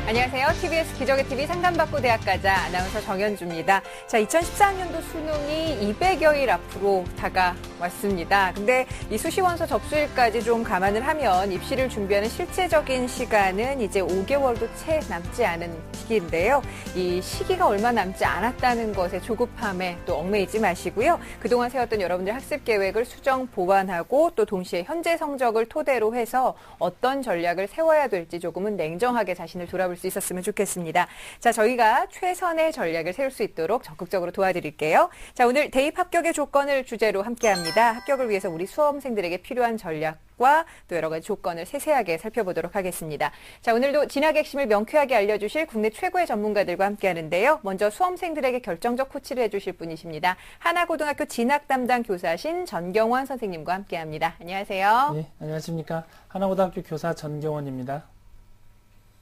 안녕하세요. TBS 기적의 TV 상담받고 대학 가자 아나운서 정현주입니다. 자, 2014학년도 수능이 200여일 앞으로 다가왔습니다. 근데 이 수시원서 접수일까지 좀 감안을 하면 입시를 준비하는 실제적인 시간은 이제 5개월도 채 남지 않은 시기인데요. 이 시기가 얼마 남지 않았다는 것에 조급함에 또 얽매이지 마시고요. 그동안 세웠던 여러분들 학습 계획을 수정 보완하고 또 동시에 현재 성적을 토대로 해서 어떤 전략을 세워야 될지 조금은 냉정하게 자신을 돌아볼 수 있었으면 좋겠습니다. 자, 저희가 최선의 전략을 세울 수 있도록 적극적으로 도와드릴게요. 자, 오늘 대입 합격의 조건을 주제로 함께합니다. 합격을 위해서 우리 수험생들에게 필요한 전략과 또 여러 가지 조건을 세세하게 살펴보도록 하겠습니다. 자, 오늘도 진학의 핵심을 명쾌하게 알려주실 국내 최고의 전문가들과 함께하는데요. 먼저 수험생들에게 결정적 코치를 해주실 분이십니다. 하나고등학교 진학 담당 교사신 전경원 선생님과 함께합니다. 안녕하세요. 네, 안녕하십니까. 하나고등학교 교사 전경원입니다.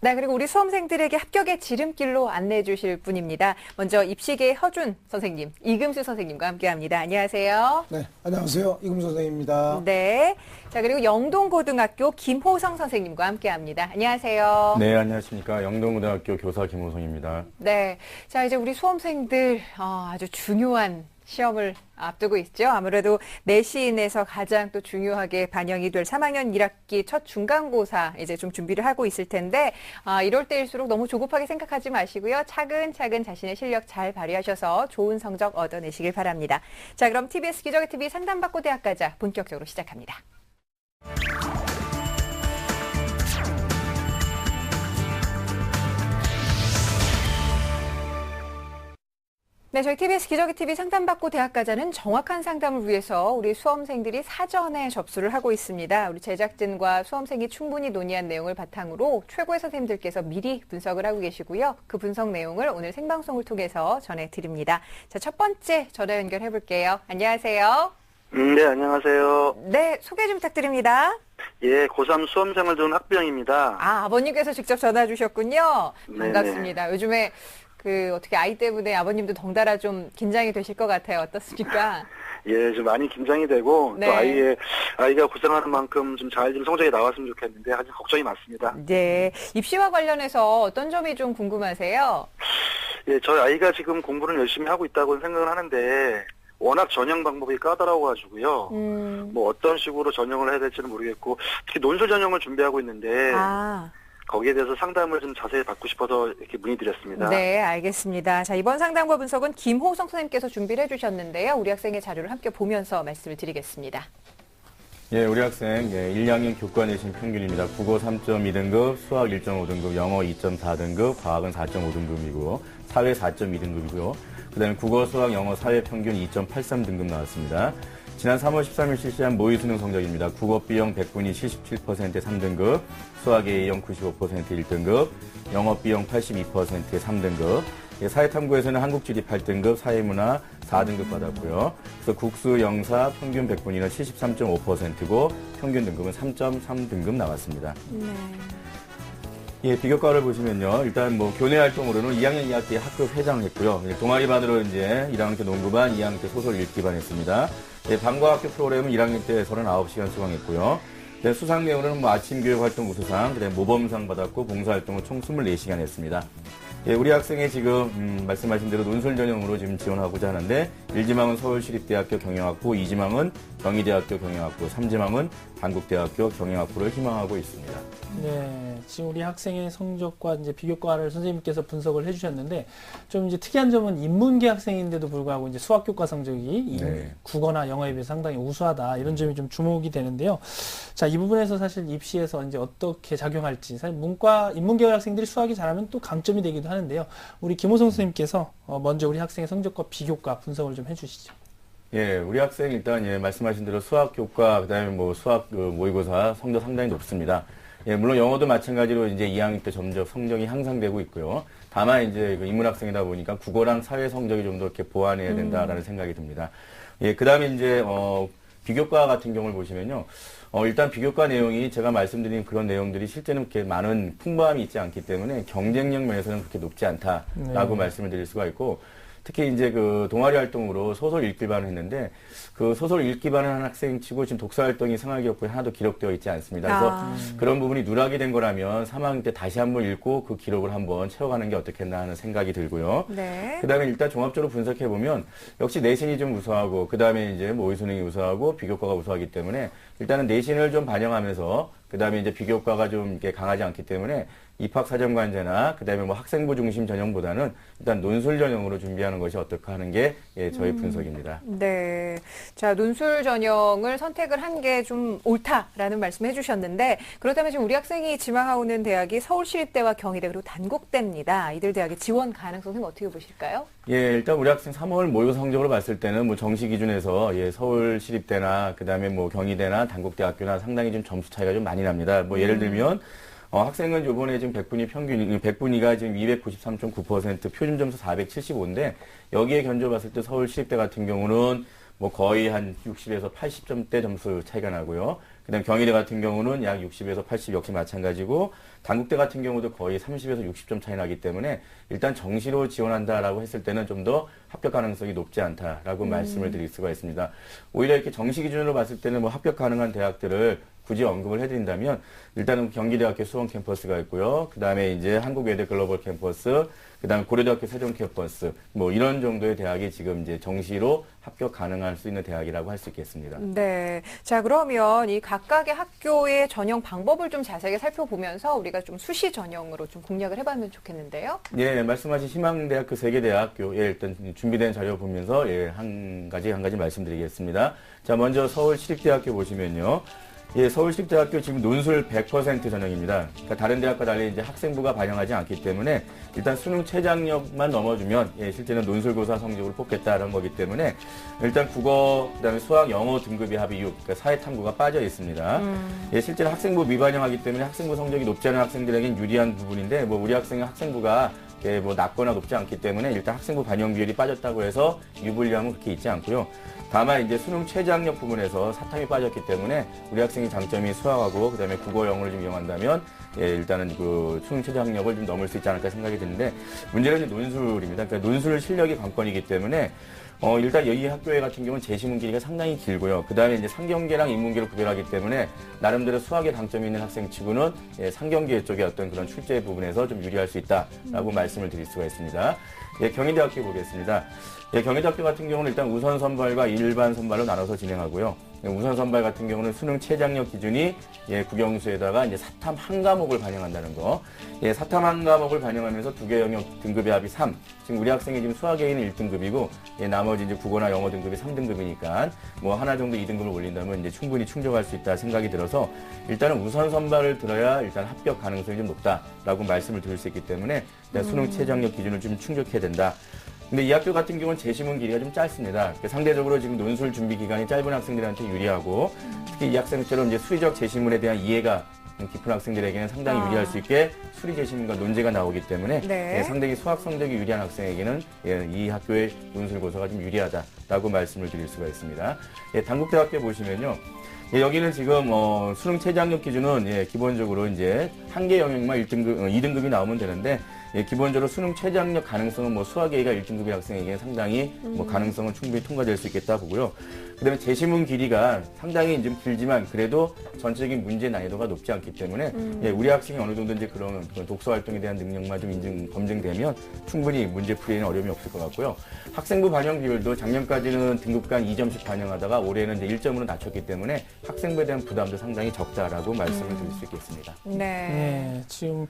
네, 그리고 우리 수험생들에게 합격의 지름길로 안내해 주실 분입니다. 먼저 입시계의 허준 선생님, 이금수 선생님과 함께합니다. 안녕하세요. 네, 안녕하세요. 이금수 선생님입니다. 네, 자 그리고 영동고등학교 김호성 선생님과 함께합니다. 안녕하세요. 네, 안녕하십니까. 영동고등학교 교사 김호성입니다. 네, 자 이제 우리 수험생들 아주 중요한 시험을 앞두고 있죠. 아무래도 내신에서 가장 또 중요하게 반영이 될 3학년 1학기 첫 중간고사 이제 좀 준비를 하고 있을 텐데 이럴 때일수록 너무 조급하게 생각하지 마시고요. 차근차근 자신의 실력 잘 발휘하셔서 좋은 성적 얻어내시길 바랍니다. 자, 그럼 TBS 기적의 TV 상담받고 대학 가자 본격적으로 시작합니다. 네, 저희 TBS 기적의 TV 상담받고 대학 가자는 정확한 상담을 위해서 우리 수험생들이 사전에 접수를 하고 있습니다. 우리 제작진과 수험생이 충분히 논의한 내용을 바탕으로 최고의 선생님들께서 미리 분석을 하고 계시고요. 그 분석 내용을 오늘 생방송을 통해서 전해드립니다. 자, 첫 번째 전화 연결해 볼게요. 안녕하세요. 네, 안녕하세요. 네, 소개 좀 부탁드립니다. 예, 고3 수험생을 둔 학부형입니다. 아버님께서 직접 전화 주셨군요. 네네. 반갑습니다. 요즘에 어떻게 아이 때문에 아버님도 덩달아 좀 긴장이 되실 것 같아요. 어떻습니까? 예, 좀 많이 긴장이 되고, 네. 또 아이가 고생하는 만큼 좀 잘 좀 성적이 나왔으면 좋겠는데, 아직 걱정이 많습니다. 네. 입시와 관련해서 어떤 점이 좀 궁금하세요? 예, 저희 아이가 지금 공부를 열심히 하고 있다고 생각을 하는데, 워낙 전형 방법이 까다로워가지고요. 뭐 어떤 식으로 전형을 해야 될지는 모르겠고, 특히 논술 전형을 준비하고 있는데, 거기에 대해서 상담을 좀 자세히 받고 싶어서 이렇게 문의드렸습니다. 네, 알겠습니다. 자, 이번 상담과 분석은 김호성 선생님께서 준비를 해주셨는데요. 우리 학생의 자료를 함께 보면서 말씀을 드리겠습니다. 예, 우리 학생 1학년 교과 내신 평균입니다. 국어 3.2등급, 수학 1.5등급, 영어 2.4등급, 과학은 4.5등급이고 사회 4.2등급이고요. 그다음에 국어, 수학, 영어, 사회 평균 2.83등급 나왔습니다. 지난 3월 13일 실시한 모의 수능 성적입니다. 국어 B형 100분이 77% 3등급, 수학 A형 95% 1등급, 영어 B형 82% 3등급, 사회탐구에서는 한국지리 8등급, 사회문화 4등급 받았고요. 그래서 국수, 영사 평균 100분위는 73.5%고 평균 등급은 3.3등급 나왔습니다. 네. 예, 비교과를 보시면요. 일단 교내 활동으로는 2학년 2학기에 학급 회장을 했고요. 동아리반으로 이제 1학년 때 농구반, 2학년 때 소설 읽기반 했습니다. 예, 방과 학교 프로그램은 1학년 때 39시간 수강했고요. 네, 수상 내용으로는 아침 교육 활동 우수상, 그다음에 모범상 받았고 봉사 활동을 총 24시간 했습니다. 예, 우리 학생이 지금 말씀하신 대로 논술 전형으로 지금 지원하고자 하는데 1지망은 서울시립대학교 경영학부, 2지망은 경희대학교 경영학부, 3지망은 단국대학교 경영학부를 희망하고 있습니다. 네, 지금 우리 학생의 성적과 이제 비교과를 선생님께서 분석을 해주셨는데 좀 이제 특이한 점은 인문계 학생인데도 불구하고 이제 수학교과 성적이 네. 국어나 영어에 비해 상당히 우수하다 이런 점이 좀 주목이 되는데요. 자, 이 부분에서 사실 입시에서 이제 어떻게 작용할지 사실 인문계 학생들이 수학이 잘하면 또 강점이 되기도 하는데요. 우리 김호성 선생님께서 먼저 우리 학생의 성적과 비교과 분석을 좀 해주시죠. 예, 우리 학생 일단 말씀하신 대로 수학 교과 그다음에 뭐 수학 모의고사 성적 상당히 높습니다. 예, 물론 영어도 마찬가지로 이제 2학년 때 점점 성적이 향상되고 있고요. 다만 이제 그 인문 학생이다 보니까 국어랑 사회 성적이 좀 더 이렇게 보완해야 된다라는 생각이 듭니다. 예, 그다음에 이제 비교과 같은 경우를 보시면요. 일단 비교과 내용이 제가 말씀드린 그런 내용들이 실제는 그렇게 많은 풍부함이 있지 않기 때문에 경쟁력 면에서는 그렇게 높지 않다라고 말씀을 드릴 수가 있고 특히 이제 그 동아리 활동으로 소설 읽기반을 했는데 그 소설 읽기반을 한 학생치고 지금 독서 활동이 생활기록부에 하나도 기록되어 있지 않습니다. 그래서 그런 부분이 누락이 된 거라면 3학년 때 다시 한번 읽고 그 기록을 한번 채워가는 게 어떻겠나 하는 생각이 들고요. 네. 그다음에 일단 종합적으로 분석해 보면 역시 내신이 좀 우수하고 그다음에 이제 모의 수능이 우수하고 비교과가 우수하기 때문에 일단은 내신을 좀 반영하면서 그다음에 이제 비교과가 좀 이렇게 강하지 않기 때문에 입학사정관제나 그다음에 뭐 학생부 중심 전형보다는 일단 논술 전형으로 준비하는 것이 어떨까 하는 게 저희 분석입니다. 네. 자, 논술 전형을 선택을 한 게 좀 옳다라는 말씀 해주셨는데 그렇다면 지금 우리 학생이 지망하고 있는 대학이 서울시립대와 경희대 그리고 단국대입니다. 이들 대학의 지원 가능성은 어떻게 보실까요? 예, 일단 우리 학생 3월 모의고사 성적으로 봤을 때는 뭐 정시 기준에서 서울시립대나 그다음에 뭐 경희대나 단국대학교나 상당히 좀 점수 차이가 좀 많이 납니다. 뭐 예를 들면 학생은 요번에 지금 100분위가 지금 293.9%, 표준 점수 475인데, 여기에 견줘봤을 때 서울시립대 같은 경우는 뭐 거의 한 60에서 80점대 점수 차이가 나고요. 그 다음에 경희대 같은 경우는 약 60에서 80 역시 마찬가지고, 단국대 같은 경우도 거의 30에서 60점 차이 나기 때문에 일단 정시로 지원한다라고 했을 때는 좀 더 합격 가능성이 높지 않다라고 말씀을 드릴 수가 있습니다. 오히려 이렇게 정시 기준으로 봤을 때는 뭐 합격 가능한 대학들을 굳이 언급을 해드린다면 일단은 경기대학교 수원 캠퍼스가 있고요. 그 다음에 이제 한국외대 글로벌 캠퍼스, 그 다음에 고려대학교 세종 캠퍼스, 뭐 이런 정도의 대학이 지금 이제 정시로 합격 가능할 수 있는 대학이라고 할 수 있겠습니다. 네. 자, 그러면 이 각각의 학교의 전형 방법을 좀 자세하게 살펴보면서 우리가 좀 수시 전형으로 좀 공략을 해봤으면 좋겠는데요. 예, 말씀하신 희망대학 그 3개 대학교, 일단 준비된 자료 보면서 한 가지 말씀드리겠습니다. 자, 먼저 서울시립대학교 보시면요. 예, 서울시립대학교 지금 논술 100% 전형입니다. 그러니까 다른 대학과 달리 이제 학생부가 반영하지 않기 때문에 일단 수능 최저학력만 넘어주면 실제는 논술고사 성적으로 뽑겠다는 거기 때문에 일단 국어, 그다음에 수학, 영어 등급이 합이 6, 그러니까 사회탐구가 빠져 있습니다. 예, 실제는 학생부 미반영하기 때문에 학생부 성적이 높지 않은 학생들에겐 유리한 부분인데 뭐 우리 학생의 학생부가 뭐 낮거나 높지 않기 때문에 일단 학생부 반영 비율이 빠졌다고 해서 유불리함은 그렇게 있지 않고요. 다만 이제 수능 최저학력 부분에서 사탐이 빠졌기 때문에 우리 학생의 장점이 수학하고 그다음에 국어, 영어를 좀 이용한다면 일단은 그 수능 최저학력을 좀 넘을 수 있지 않을까 생각이 드는데 문제는 이제 논술입니다. 그러니까 논술 실력이 관건이기 때문에 일단 이 학교에 같은 경우는 제시문 길이가 상당히 길고요. 그 다음에 이제 상경계랑 인문계를 구별하기 때문에 나름대로 수학에 강점이 있는 학생치고는 상경계 쪽의 어떤 그런 출제 부분에서 좀 유리할 수 있다라고 말씀을 드릴 수가 있습니다. 경희대학교 보겠습니다. 경희대학교 같은 경우는 일단 우선 선발과 일반 선발로 나눠서 진행하고요. 우선 선발 같은 경우는 수능 최저학력 기준이 국영수에다가 이제 사탐 한 과목을 반영한다는 거. 사탐 한 과목을 반영하면서 두 개 영역 등급의 합이 3. 지금 우리 학생이 지금 수학에는 1등급이고 나머지 이제 국어나 영어 등급이 3등급이니까 뭐 하나 정도 2등급을 올린다면 이제 충분히 충족할 수 있다 생각이 들어서 일단은 우선 선발을 들어야 일단 합격 가능성이 좀 높다라고 말씀을 드릴 수 있기 때문에 일단 수능 최저학력 기준을 좀 충족해야 된다. 근데 이 학교 같은 경우는 제시문 길이가 좀 짧습니다. 상대적으로 지금 논술 준비 기간이 짧은 학생들한테 유리하고 특히 이 학생처럼 이제 수리적 제시문에 대한 이해가 깊은 학생들에게는 상당히 유리할 수 있게 수리 제시문과 논제가 나오기 때문에 상당히 수학 성적이 유리한 학생에게는 이 학교의 논술 고사가 좀 유리하다라고 말씀을 드릴 수가 있습니다. 단국대학교 보시면요. 여기는 지금 수능 최저학력 기준은 기본적으로 이제 한 개 영역만 2등급이 나오면 되는데 기본적으로 수능 최저학력 가능성은 뭐 수학 A가 1등급의 학생에게 상당히 뭐 가능성은 충분히 통과될 수 있겠다 보고요. 그다음에 제시문 길이가 상당히 좀 길지만 그래도 전체적인 문제 난이도가 높지 않기 때문에 우리 학생이 어느 정도 이제 그런 독서 활동에 대한 능력만 좀 검증되면 충분히 문제 풀이에는 어려움이 없을 것 같고요. 학생부 반영 비율도 작년까지는 등급간 2점씩 반영하다가 올해는 이제 1점으로 낮췄기 때문에 학생부에 대한 부담도 상당히 적다라고 말씀을 드릴 수 있겠습니다. 네, 지금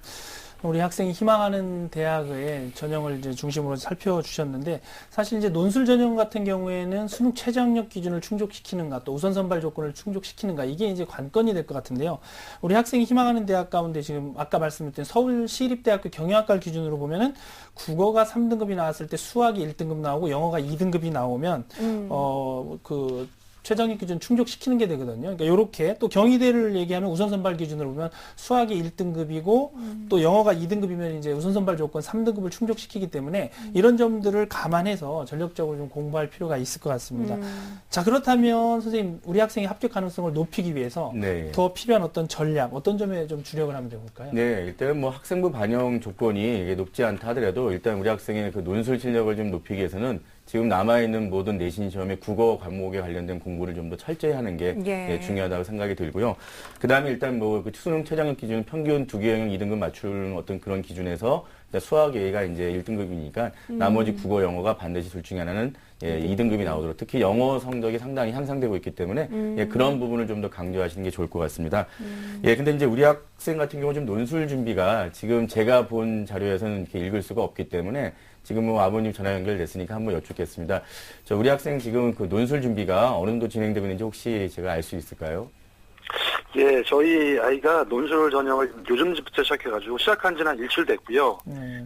우리 학생이 희망하는 대학의 전형을 이제 중심으로 살펴주셨는데, 사실 이제 논술 전형 같은 경우에는 수능 최저학력 기준을 충족시키는가, 또 우선 선발 조건을 충족시키는가, 이게 이제 관건이 될 것 같은데요. 우리 학생이 희망하는 대학 가운데 지금 아까 말씀드린 서울시립대학교 경영학과를 기준으로 보면은 국어가 3등급이 나왔을 때 수학이 1등급 나오고 영어가 2등급이 나오면 그 최저학력 기준 충족시키는 게 되거든요. 그러니까 이렇게 또 경희대를 얘기하면 우선 선발 기준으로 보면 수학이 1등급이고 또 영어가 2등급이면 이제 우선 선발 조건 3등급을 충족시키기 때문에 이런 점들을 감안해서 전력적으로 좀 공부할 필요가 있을 것 같습니다. 자, 그렇다면 선생님, 우리 학생의 합격 가능성을 높이기 위해서 네. 더 필요한 어떤 전략, 어떤 점에 좀 주력을 하면 될까요? 네, 일단 뭐 학생부 반영 조건이 이게 높지 않다 하더라도 일단 우리 학생의 그 논술 실력을 좀 높이기 위해서는 지금 남아있는 모든 내신 시험의 국어 과목에 관련된 공부를 좀 더 철저히 하는 게 중요하다고 생각이 들고요. 그 다음에 일단 뭐 그 수능 최저학력 기준 평균 2개 영역 2등급 맞추는 어떤 그런 기준에서 수학 A가 이제 1등급이니까 나머지 국어 영어가 반드시 둘 중에 하나는 2등급이 나오도록, 특히 영어 성적이 상당히 향상되고 있기 때문에 그런 부분을 좀 더 강조하시는 게 좋을 것 같습니다. 근데 이제 우리 학생 같은 경우 좀 논술 준비가 지금 제가 본 자료에서는 이렇게 읽을 수가 없기 때문에 지금 뭐 아버님 전화 연결됐으니까 한번 여쭙겠습니다. 우리 학생 지금 그 논술 준비가 어느 정도 진행되고 있는지 혹시 제가 알 수 있을까요? 예, 저희 아이가 논술 전형을 요즘부터 시작해가지고 시작한 지는 한 일주일 됐고요.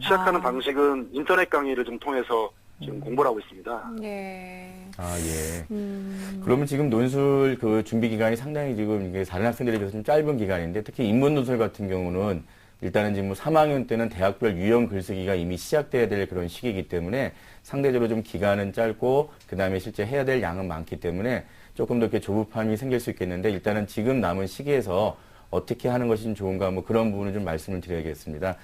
시작하는 방식은 인터넷 강의를 좀 통해서 지금 공부를 하고 있습니다. 그러면 지금 논술 그 준비 기간이 상당히 지금 이게 다른 학생들에 비해서 좀 짧은 기간인데, 특히 인문 논술 같은 경우는 일단은 지금 뭐 3학년 때는 대학별 유형 글쓰기가 이미 시작돼야 될 그런 시기이기 때문에 상대적으로 좀 기간은 짧고 그 다음에 실제 해야 될 양은 많기 때문에 조금 더 이렇게 조급함이 생길 수 있겠는데, 일단은 지금 남은 시기에서 어떻게 하는 것이 좀 좋은가, 뭐 그런 부분을 좀 말씀을 드려야겠습니다.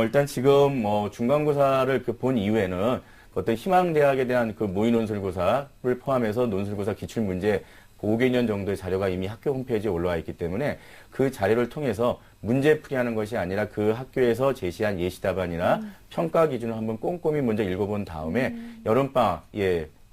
일단 지금 중간고사를 본 이후에는 어떤 희망대학에 대한 그 모의논술고사를 포함해서 논술고사 기출문제 5개년 정도의 자료가 이미 학교 홈페이지에 올라와 있기 때문에 그 자료를 통해서 문제풀이하는 것이 아니라 그 학교에서 제시한 예시답안이나 평가 기준을 한번 꼼꼼히 먼저 읽어본 다음에 여름방학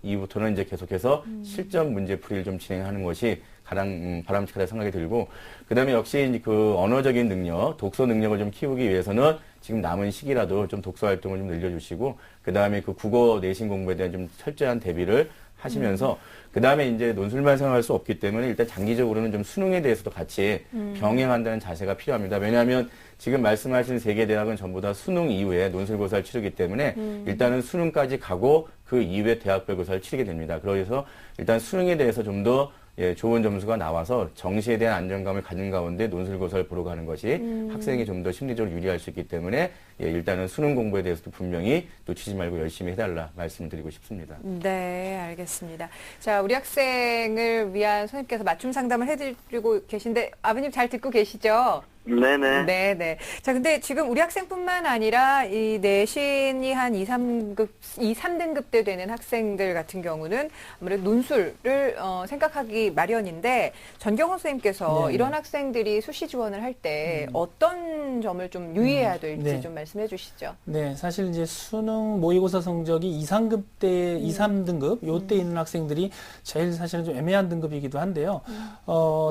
이후부터는 이제 계속해서 실전 문제풀이를 좀 진행하는 것이 가장 바람직하다 생각이 들고, 그 다음에 역시 그 언어적인 능력, 독서 능력을 좀 키우기 위해서는 지금 남은 시기라도 좀 독서 활동을 좀 늘려주시고, 그 다음에 그 국어 내신 공부에 대한 좀 철저한 대비를 하시면서 그 다음에 이제 논술만 생각할 수 없기 때문에 일단 장기적으로는 좀 수능에 대해서도 같이 병행한다는 자세가 필요합니다. 왜냐하면 지금 말씀하신 3개 대학은 전부 다 수능 이후에 논술고사를 치르기 때문에 일단은 수능까지 가고 그 이후에 대학별 고사를 치르게 됩니다. 그래서 일단 수능에 대해서 좀 더 좋은 점수가 나와서 정시에 대한 안정감을 가진 가운데 논술고사를 보러 가는 것이 학생이 좀 더 심리적으로 유리할 수 있기 때문에 일단은 수능 공부에 대해서도 분명히 놓치지 말고 열심히 해달라 말씀을 드리고 싶습니다. 네, 알겠습니다. 자, 우리 학생을 위한 선생님께서 맞춤 상담을 해드리고 계신데 아버님 잘 듣고 계시죠? 네네. 네네. 자, 근데 지금 우리 학생뿐만 아니라 이 내신이 한 2, 3등급 대 되는 학생들 같은 경우는 아무래도 논술을 생각하기 마련인데, 전경호 선생님께서 이런 학생들이 수시 지원을 할 때 어떤 점을 좀 유의해야 될지 좀 말씀해 주시죠. 네, 사실 이제 수능 모의고사 성적이 2, 3급 대 2, 3등급 요때 있는 학생들이 제일 사실은 좀 애매한 등급이기도 한데요.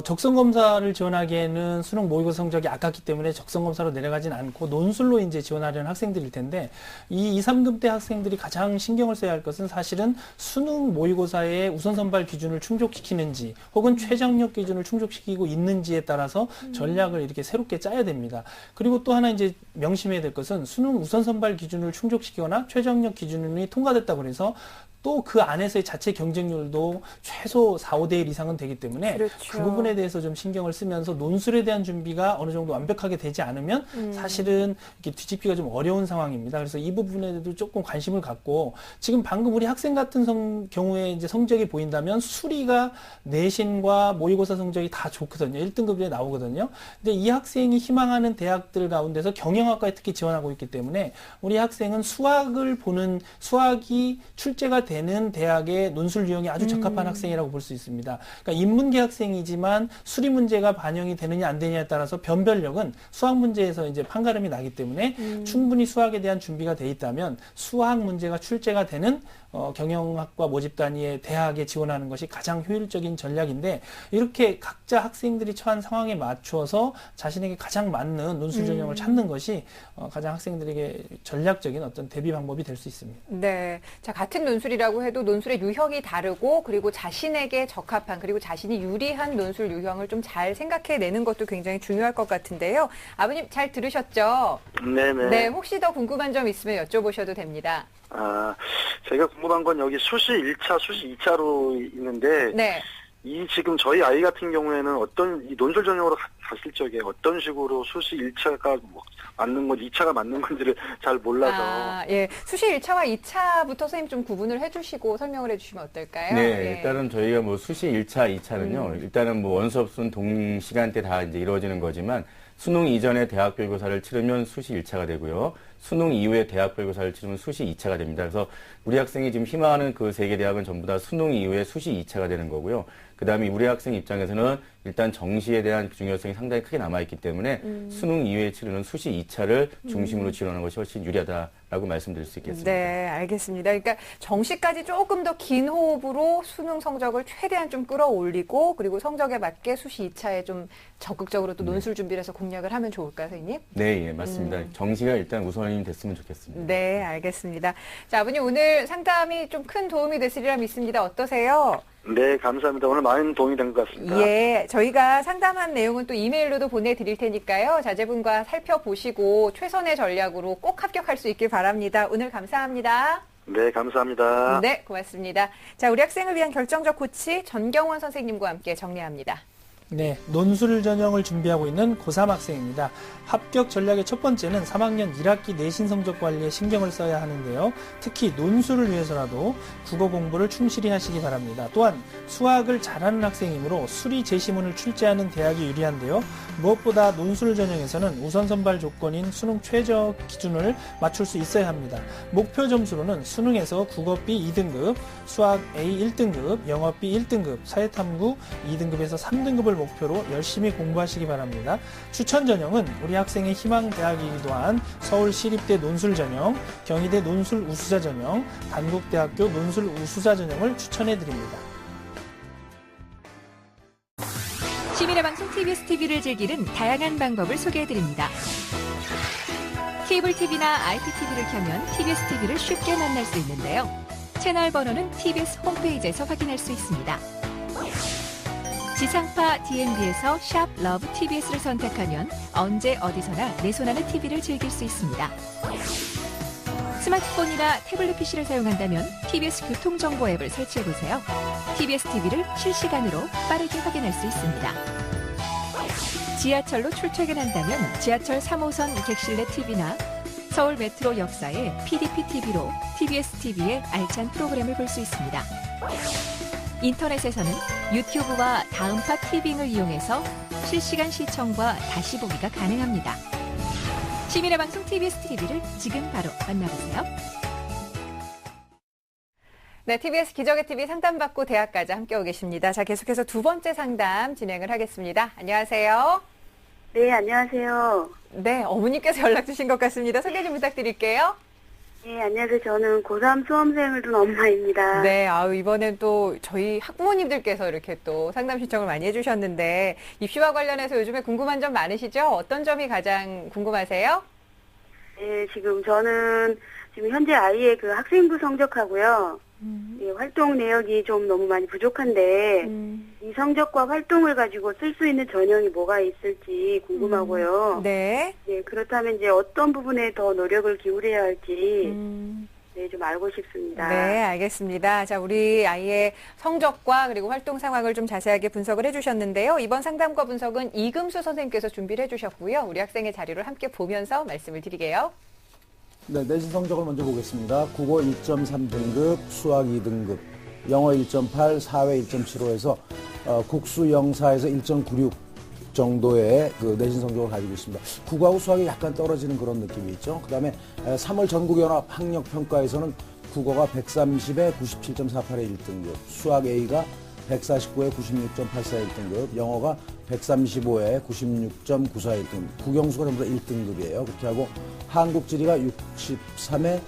적성 검사를 지원하기에는 수능 모의고사 성적이 아깝기 때문에 적성 검사로 내려가진 않고 논술로 이제 지원하려는 학생들일 텐데, 이 2, 3급 대 학생들이 가장 신경을 써야 할 것은 사실은 수능 모의고사의 우선 선발 기준을 충족시키는지 혹은 최저학력 기준을 충족시키고 있는지에 따라서 전략을 이렇게 새롭게 짜야 됩니다. 그리고 또 하나 이제 명심해야 될 것은 수능 우선 선발 기준을 충족시키거나 최저학력 기준이 통과됐다고 해서 또 그 안에서의 자체 경쟁률도 최소 4, 5대 1 이상은 되기 때문에 그 부분에 대해서 좀 신경을 쓰면서 논술에 대한 준비가 어느 정도 완벽하게 되지 않으면 사실은 이렇게 뒤집기가 좀 어려운 상황입니다. 그래서 이 부분에도 조금 관심을 갖고, 지금 방금 우리 학생 같은 경우에 이제 성적이 보인다면 수리가 내신과 모의고사 성적이 다 좋거든요. 1등급에 나오거든요. 근데 이 학생이 희망하는 대학들 가운데서 경영학과에 특히 지원하고 있기 때문에 우리 학생은 수학이 출제가 되는 대학의 논술 유형이 아주 적합한 학생이라고 볼 수 있습니다. 그러니까 인문계 학생이지만 수리 문제가 반영이 되느냐 안 되느냐에 따라서 변별력은 수학 문제에서 이제 판가름이 나기 때문에 충분히 수학에 대한 준비가 돼 있다면 수학 문제가 출제가 되는 경영학과 모집 단위의 대학에 지원하는 것이 가장 효율적인 전략인데 이렇게 각자 학생들이 처한 상황에 맞춰서 자신에게 가장 맞는 논술 전형을 찾는 것이 가장 학생들에게 전략적인 어떤 대비 방법이 될 수 있습니다. 네. 자, 같은 논술이라고 해도 논술의 유형이 다르고 그리고 자신에게 적합한 그리고 자신이 유리한 논술 유형을 좀 잘 생각해내는 것도 굉장히 중요할 것 같은데요. 아버님 잘 들으셨죠? 네네. 네. 혹시 더 궁금한 점 있으면 여쭤보셔도 됩니다. 제가 궁금한 건 여기 수시 1차, 수시 2차로 있는데, 네. 이 지금 저희 아이 같은 경우에는 이 논술 전형으로 갔을 적에 어떤 식으로 수시 1차가 맞는 건지 2차가 맞는 건지를 잘 몰라서. 예. 수시 1차와 2차부터 선생님 좀 구분을 해주시고 설명을 해주시면 어떨까요? 네, 예. 일단은 저희가 뭐 수시 1차, 2차는요, 일단은 뭐 원수업순 동시간대 다 이제 이루어지는 거지만, 수능 이전에 대학별교사를 치르면 수시 1차가 되고요. 수능 이후에 대학별교사를 치르면 수시 2차가 됩니다. 그래서 우리 학생이 지금 희망하는 그 세 개 대학은 전부 다 수능 이후에 수시 2차가 되는 거고요. 그 다음에 우리 학생 입장에서는 일단 정시에 대한 중요성이 상당히 크게 남아있기 때문에 수능 이후에 치르는 수시 2차를 중심으로 지원하는 것이 훨씬 유리하다라고 말씀드릴 수 있겠습니다. 네, 알겠습니다. 그러니까 정시까지 조금 더 긴 호흡으로 수능 성적을 최대한 좀 끌어올리고 그리고 성적에 맞게 수시 2차에 좀 적극적으로 또 논술 준비를 해서 공략을 하면 좋을까요, 선생님? 네, 예, 맞습니다. 정시가 일단 우선이 됐으면 좋겠습니다. 네, 알겠습니다. 자, 아버님 오늘 상담이 좀 큰 도움이 됐으리라 믿습니다. 어떠세요? 네, 감사합니다. 오늘 많은 도움이 된 것 같습니다. 예, 저희가 상담한 내용은 또 이메일로도 보내드릴 테니까요. 자제분과 살펴보시고 최선의 전략으로 꼭 합격할 수 있길 바랍니다. 오늘 감사합니다. 네, 감사합니다. 네, 고맙습니다. 자, 우리 학생을 위한 결정적 코치 전경원 선생님과 함께 정리합니다. 네, 논술 전형을 준비하고 있는 고3 학생입니다. 합격 전략의 첫 번째는 3학년 1학기 내신 성적 관리에 신경을 써야 하는데요. 특히 논술을 위해서라도 국어 공부를 충실히 하시기 바랍니다. 또한 수학을 잘하는 학생이므로 수리 제시문을 출제하는 대학이 유리한데요. 무엇보다 논술 전형에서는 우선 선발 조건인 수능 최저 기준을 맞출 수 있어야 합니다. 목표 점수로는 수능에서 국어 B 2등급, 수학 A 1등급, 영어 B 1등급, 사회탐구 2등급에서 3등급을 목표로 열심히 공부하시기 바랍니다. 추천 전형은 우리 학생의 희망 대학이기도 한 서울시립대 논술 전형, 경희대 논술 우수자 전형, 단국대학교 논술 우수자 전형을 추천해 드립니다. 시민의 방송 TBS TV를 즐기는 다양한 방법을 소개해 드립니다. 케이블 TV나 IPTV를 켜면 TBS TV를 쉽게 만날 수 있는데요. 채널 번호는 TBS 홈페이지에서 확인할 수 있습니다. 지상파 DMB에서 샵 러브 TBS를 선택하면 언제 어디서나 내 손안의 TV를 즐길 수 있습니다. 스마트폰이나 태블릿 PC를 사용한다면 TBS 교통정보 앱을 설치해보세요. TBS TV를 실시간으로 빠르게 확인할 수 있습니다. 지하철로 출퇴근한다면 지하철 3호선 객실내 TV나 서울 메트로 역사의 PDP TV로 TBS TV의 알찬 프로그램을 볼 수 있습니다. 인터넷에서는 유튜브와 다음파 티빙을 이용해서 실시간 시청과 다시 보기가 가능합니다. 시민의 방송 TBS TV를 지금 바로 만나보세요. 네, TBS 기적의 TV 상담받고 대학까지 함께하고 계십니다. 자, 계속해서 두 번째 상담 진행을 하겠습니다. 안녕하세요. 네, 안녕하세요. 네, 어머니께서 연락 주신 것 같습니다. 소개 좀 부탁드릴게요. 네, 안녕하세요. 저는 고3 수험생을 둔 엄마입니다. 네, 이번엔 또 저희 학부모님들께서 이렇게 또 상담 신청을 많이 해주셨는데 입시와 관련해서 요즘에 궁금한 점 많으시죠? 어떤 점이 가장 궁금하세요? 네, 저는 현재 아이의 그 학생부 성적하고요. 예, 활동 내역이 좀 너무 많이 부족한데 이 성적과 활동을 가지고 쓸 수 있는 전형이 뭐가 있을지 궁금하고요. 네. 예, 그렇다면 이제 어떤 부분에 더 노력을 기울여야 할지 네, 좀 알고 싶습니다. 네, 알겠습니다. 자, 우리 아이의 성적과 그리고 활동 상황을 좀 자세하게 분석을 해주셨는데요. 이번 상담과 분석은 이금수 선생님께서 준비를 해주셨고요. 우리 학생의 자료를 함께 보면서 말씀을 드리게요. 네, 내신 성적을 먼저 보겠습니다. 국어 1.3등급, 수학 2등급, 영어 1.8, 사회 1.75에서 국수 영사에서 1.96 정도의 그 내신 성적을 가지고 있습니다. 국어하고 수학이 약간 떨어지는 그런 느낌이 있죠. 그 다음에 3월 전국연합 학력평가에서는 국어가 130에 97.48의 1등급, 수학 A가 149에 96.84의 1등급, 영어가 135에 96.94의 1등급, 국영수가 전부 다 1등급이에요. 그렇게 하고 한국지리가 63에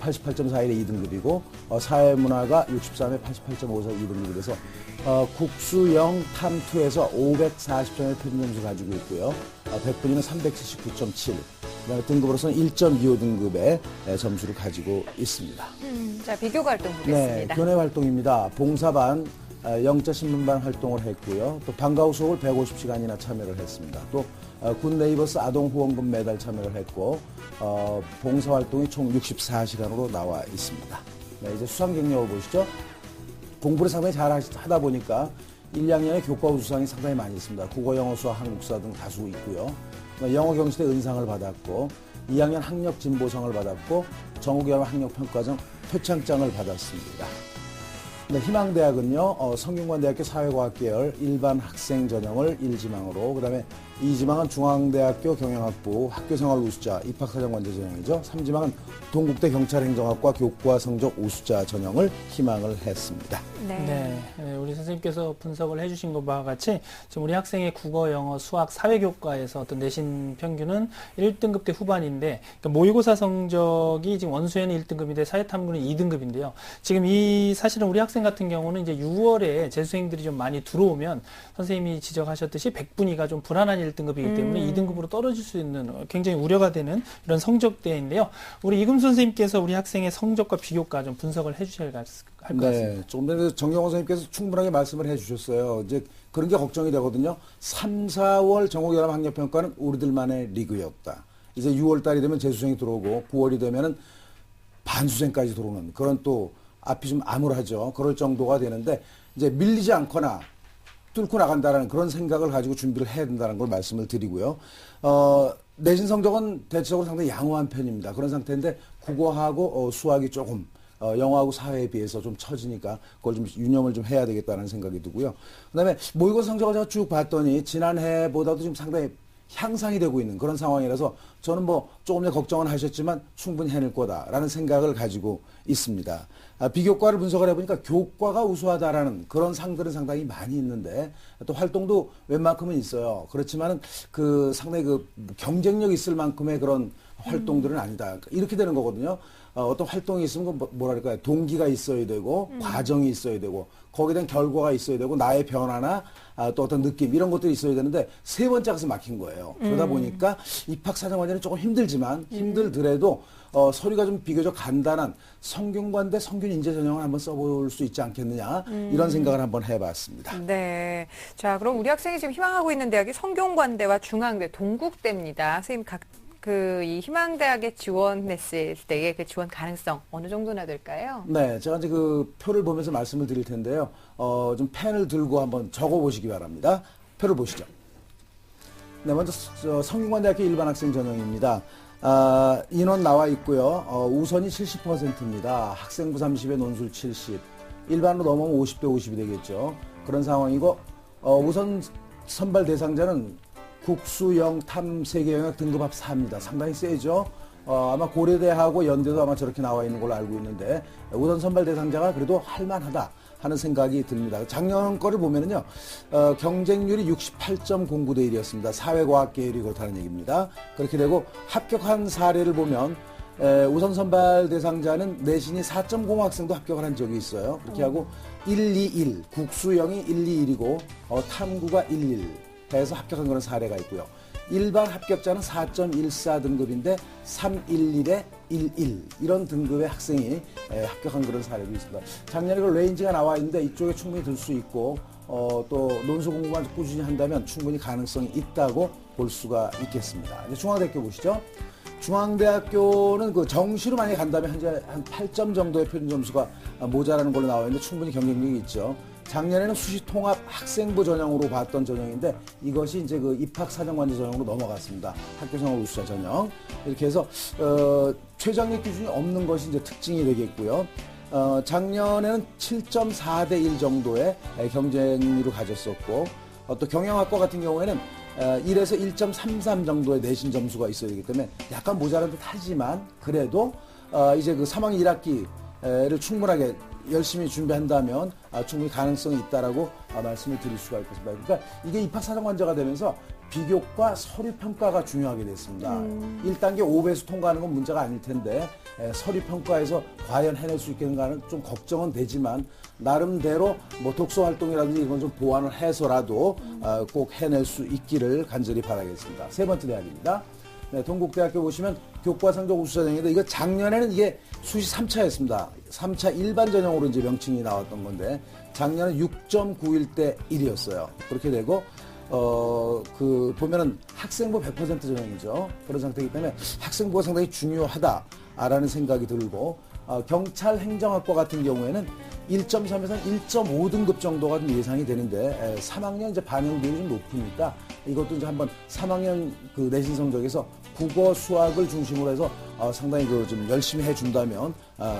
88.41의 2등급이고 사회문화가 63에 88.54의 2등급이 돼서 국수, 영, 탐, 투에서 540점의 표준점수 가지고 있고요. 100분위는 379.7. 그다음에 등급으로서는 1.25등급의 점수를 가지고 있습니다. 자, 비교 활동 보겠습니다. 네, 교내 활동입니다. 봉사반, 영자 신문반 활동을 했고요. 또 방과후 수업을 150시간이나 참여를 했습니다. 또 굿네이버스 아동 후원금 매달 참여를 했고 봉사 활동이 총 64시간으로 나와 있습니다. 네, 이제 수상 경력을 보시죠. 공부를 상당히 잘 하다 보니까 1, 2학년에 교과 우수상이 상당히 많이 있습니다. 국어, 영어, 수학, 한국사 등 다수 있고요. 영어 경시대 은상을 받았고 2학년 학력 진보상을 받았고 전국연합 학력평가전 표창장을 받았습니다. 네, 희망대학은요, 성균관대학교 사회과학계열 일반 학생 전형을 1지망으로, 그 다음에 2지망은 중앙대학교 경영학부 학교생활 우수자 입학사정관제 전형이죠. 3지망은 동국대 경찰행정학과 교과 성적 우수자 전형을 희망을 했습니다. 네, 우리 선생님께서 분석을 해주신 것과 같이 지금 우리 학생의 국어, 영어, 수학, 사회교과에서 어떤 내신 평균은 1등급대 후반인데, 그러니까 모의고사 성적이 지금 원수에는 1등급인데 사회탐구는 2등급인데요. 지금 이 사실은 우리 학생 같은 경우는 이제 6월에 재수생들이 좀 많이 들어오면 선생님이 지적하셨듯이 100분위가 좀 불안한 1등급이기 때문에 2등급으로 떨어질 수 있는 굉장히 우려가 되는 이런 성적대인데요. 우리 이금 선생님께서 우리 학생의 성적과 비교과 좀 분석을 해주셔야 할 것 같습니다. 네, 조금 전에 정경호 선생님께서 충분하게 말씀을 해주셨어요. 이제 그런 게 걱정이 되거든요. 3, 4월 전국연합 학력평가는 우리들만의 리그였다. 이제 6월 달이 되면 재수생이 들어오고 9월이 되면은 반수생까지 들어오는 그런 또 앞이 좀 암울하죠. 그럴 정도가 되는데 이제 밀리지 않거나 뚫고 나간다는 그런 생각을 가지고 준비를 해야 된다는 걸 말씀을 드리고요. 내신 성적은 대체적으로 상당히 양호한 편입니다. 그런 상태인데 국어하고 수학이 조금 영어하고 사회에 비해서 좀 처지니까 그걸 좀 유념을 좀 해야 되겠다는 생각이 들고요. 그다음에 모의고사 성적을 제가 쭉 봤더니 지난해보다도 지금 상당히 향상이 되고 있는 그런 상황이라서 저는 뭐 조금 더 걱정은 하셨지만 충분히 해낼 거다라는 생각을 가지고 있습니다. 비교과를 분석을 해보니까 교과가 우수하다라는 그런 상들은 상당히 많이 있는데 또 활동도 웬만큼은 있어요. 그렇지만은 그 상당히 그 경쟁력 있을 만큼의 그런 활동들은 아니다. 이렇게 되는 거거든요. 어떤 활동이 있으면 뭐랄까요. 동기가 있어야 되고 과정이 있어야 되고 거기에 대한 결과가 있어야 되고 나의 변화나 또 어떤 느낌 이런 것들이 있어야 되는데 세 번째 가서 막힌 거예요. 그러다 보니까 입학사정관제는 조금 힘들지만 힘들더라도 서류가 좀 비교적 간단한 성균관대 성균인재 전형을 한번 써볼 수 있지 않겠느냐 이런 생각을 한번 해봤습니다. 네, 자 그럼 우리 학생이 지금 희망하고 있는 대학이 성균관대와 중앙대, 동국대입니다. 선생님 이 희망대학에 지원했을 때의 그 지원 가능성 어느 정도나 될까요? 네, 제가 이제 그 표를 보면서 말씀을 드릴 텐데요. 좀 펜을 들고 한번 적어 보시기 바랍니다. 표를 보시죠. 네, 먼저 성균관대학교 일반 학생 전형입니다. 인원 나와 있고요. 우선이 70%입니다. 학생부 30에 논술 70. 일반으로 넘어오면 50대 50이 되겠죠. 그런 상황이고 우선 선발 대상자는 국수, 영, 탐, 세계영역 등급합 4입니다. 상당히 세죠. 아마 고려대하고 연대도 아마 저렇게 나와 있는 걸로 알고 있는데 우선 선발 대상자가 그래도 할만하다 하는 생각이 듭니다. 작년 거를 보면은요, 경쟁률이 68.09대 1이었습니다. 사회과학 계열이 그렇다는 얘기입니다. 그렇게 되고 합격한 사례를 보면 우선 선발 대상자는 내신이 4.0 학생도 합격을 한 적이 있어요. 그렇게 하고 121, 국수 0이 121이고 탐구가 11 해서 합격한 그런 사례가 있고요. 일반 합격자는 4.14 등급인데 311에 11 이런 등급의 학생이 합격한 그런 사례도 있습니다. 작년에 그 레인지가 나와 있는데 이쪽에 충분히 들 수 있고 또 논술 공부만 꾸준히 한다면 충분히 가능성이 있다고 볼 수가 있겠습니다. 이제 중앙대학교 보시죠. 중앙대학교는 그 정시로 만약에 간다면 현재 한 8점 정도의 표준 점수가 모자라는 걸로 나와 있는데 충분히 경쟁력이 있죠. 작년에는 수시통합 학생부 전형으로 봤던 전형인데 이것이 이제 그 입학사정관제 전형으로 넘어갔습니다. 학교생활 우수자 전형. 이렇게 해서 최저학력 기준이 없는 것이 이제 특징이 되겠고요. 작년에는 7.4대 1 정도의 경쟁률을 가졌었고 또 경영학과 같은 경우에는 1에서 1.33 정도의 내신 점수가 있어야 되기 때문에 약간 모자란 듯 하지만 그래도 이제 그 3학년 1학기 준비를 충분하게 열심히 준비한다면 충분히 가능성이 있다라고 말씀을 드릴 수가 있겠습니다. 그러니까 이게 입학사정관제가 되면서 비교과 서류평가가 중요하게 됐습니다. 1단계 5배수 통과하는 건 문제가 아닐 텐데 서류평가에서 과연 해낼 수 있겠는가는 좀 걱정은 되지만 나름대로 뭐 독서활동이라든지 이건 좀 보완을 해서라도 꼭 해낼 수 있기를 간절히 바라겠습니다. 세 번째 대학입니다. 네, 동국대학교 보시면 교과성적 우수전형인데 이거 작년에는 이게 수시 3차였습니다. 3차 일반 전형으로 이제 명칭이 나왔던 건데 작년은 6.91대 1이었어요. 그렇게 되고 보면은 학생부 100% 전형이죠. 그런 상태이기 때문에 학생부가 상당히 중요하다라는 생각이 들고 경찰 행정학과 같은 경우에는 1.3에서 1.5등급 정도가 좀 예상이 되는데 3학년 이제 반영 비율이 좀 높으니까 이것도 이제 한번 3학년 그 내신 성적에서 국어, 수학을 중심으로 해서 상당히 좀 열심히 해준다면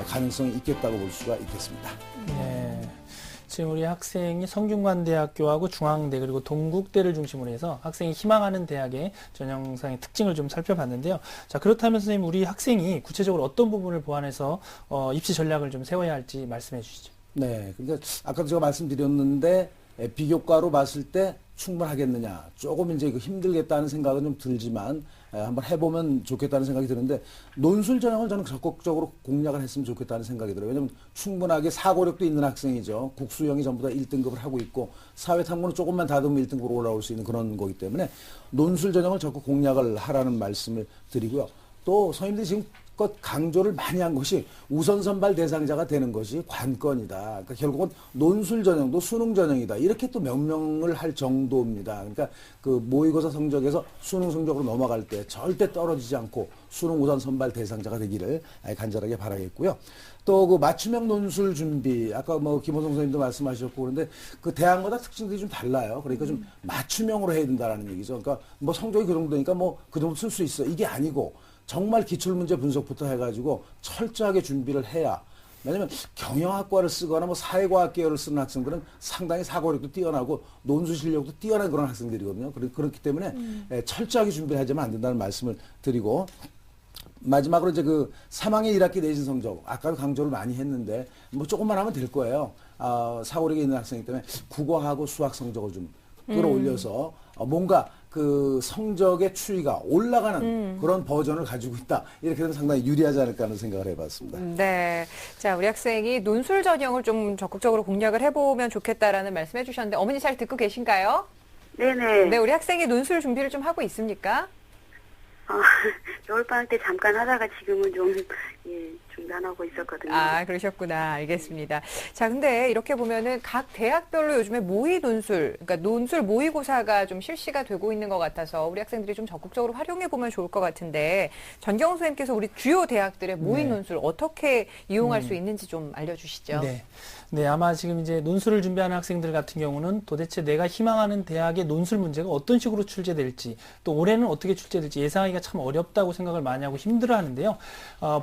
가능성이 있겠다고 볼 수가 있겠습니다. 네. 지금 우리 학생이 성균관대학교하고 중앙대 그리고 동국대를 중심으로 해서 학생이 희망하는 대학의 전형상의 특징을 좀 살펴봤는데요. 자, 그렇다면 선생님 우리 학생이 구체적으로 어떤 부분을 보완해서 입시 전략을 좀 세워야 할지 말씀해 주시죠. 네, 그러니까 아까도 제가 말씀드렸는데 비교과로 봤을 때 충분하겠느냐, 조금 이제 힘들겠다는 생각은 좀 들지만 한번 해보면 좋겠다는 생각이 드는데 논술 전형을 저는 적극적으로 공략을 했으면 좋겠다는 생각이 들어요. 왜냐하면 충분하게 사고력도 있는 학생이죠. 국수형이 전부 다 1등급을 하고 있고 사회탐구는 조금만 다듬으면 1등급으로 올라올 수 있는 그런 거기 때문에 논술 전형을 적극 공략을 하라는 말씀을 드리고요. 또 선생님들이 지금 강조를 많이 한 것이 우선 선발 대상자가 되는 것이 관건이다. 그러니까 결국은 논술 전형도 수능 전형이다. 이렇게 또 명명을 할 정도입니다. 그러니까 그 모의고사 성적에서 수능 성적으로 넘어갈 때 절대 떨어지지 않고 수능 우선 선발 대상자가 되기를 간절하게 바라겠고요. 또 그 맞춤형 논술 준비, 아까 뭐 김호성 선생님도 말씀하셨고 그런데 그 대학마다 특징들이 좀 달라요. 그러니까 좀 맞춤형으로 해야 된다는 얘기죠. 그러니까 뭐 성적이 그 정도니까 뭐 그 정도 쓸 수 있어. 이게 아니고 정말 기출문제 분석부터 해가지고 철저하게 준비를 해야. 왜냐면 경영학과를 쓰거나 뭐 사회과학 계열을 쓰는 학생들은 상당히 사고력도 뛰어나고 논술 실력도 뛰어난 그런 학생들이거든요. 그렇기 때문에 철저하게 준비를 하자면 안 된다는 말씀을 드리고 마지막으로 이제 그 3학년 1학기 내신 성적 아까도 강조를 많이 했는데 뭐 조금만 하면 될 거예요. 사고력이 있는 학생이기 때문에 국어하고 수학 성적을 좀 끌어올려서 뭔가 그 성적의 추이가 올라가는 그런 버전을 가지고 있다. 이렇게 되면 상당히 유리하지 않을까 하는 생각을 해봤습니다. 네. 자, 우리 학생이 논술 전형을 좀 적극적으로 공략을 해보면 좋겠다라는 말씀 해주셨는데 어머니 잘 듣고 계신가요? 네네. 네, 우리 학생이 논술 준비를 좀 하고 있습니까? 겨울방학 때 잠깐 하다가 지금은 좀, 중단하고 있었거든요. 아, 그러셨구나. 알겠습니다. 자, 근데 이렇게 보면은 각 대학별로 요즘에 모의 논술, 그러니까 논술 모의고사가 좀 실시가 되고 있는 것 같아서 우리 학생들이 좀 적극적으로 활용해보면 좋을 것 같은데 전경 선생님께서 우리 주요 대학들의 모의 논술 어떻게 이용할 수 있는지 좀 알려주시죠. 네, 아마 지금 이제 논술을 준비하는 학생들 같은 경우는 도대체 내가 희망하는 대학의 논술 문제가 어떤 식으로 출제될지 또 올해는 어떻게 출제될지 예상하기가 참 어렵다고 생각을 많이 하고 힘들어 하는데요.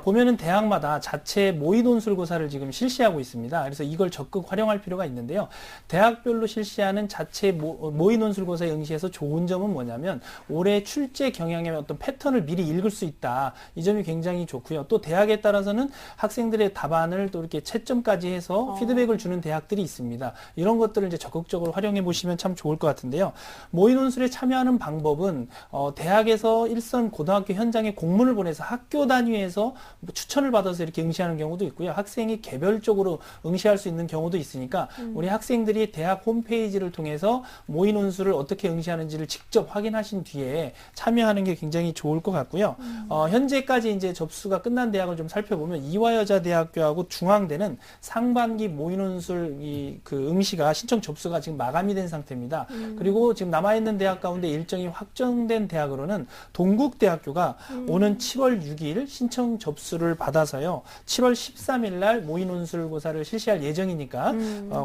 보면은 대학마다 자체 모의 논술고사를 지금 실시하고 있습니다. 그래서 이걸 적극 활용할 필요가 있는데요. 대학별로 실시하는 자체 모의 논술고사에 응시해서 좋은 점은 뭐냐면 올해 출제 경향의 어떤 패턴을 미리 읽을 수 있다. 이 점이 굉장히 좋고요. 또 대학에 따라서는 학생들의 답안을 또 이렇게 채점까지 해서 피드백을 주는 대학들이 있습니다. 이런 것들을 이제 적극적으로 활용해 보시면 참 좋을 것 같은데요. 모의 논술에 참여하는 방법은 대학에서 일선 고등학교 현장에 공문을 보내서 학교 단위에서 추천을 받아서 이렇게 응시하는 경우도 있고요. 학생이 개별적으로 응시할 수 있는 경우도 있으니까 우리 학생들이 대학 홈페이지를 통해서 모의 논술을 어떻게 응시하는지를 직접 확인하신 뒤에 참여하는 게 굉장히 좋을 것 같고요. 현재까지 이제 접수가 끝난 대학을 좀 살펴보면 이화여자대학교하고 중앙대는 상반기 모의 논술 그 응시가 신청 접수가 지금 마감이 된 상태입니다. 그리고 지금 남아있는 대학 가운데 일정이 확정된 대학으로는 동국대학교가 오는 7월 6일 신청 접수를 받아서요. 7월 13일 날 모의 논술고사를 실시할 예정이니까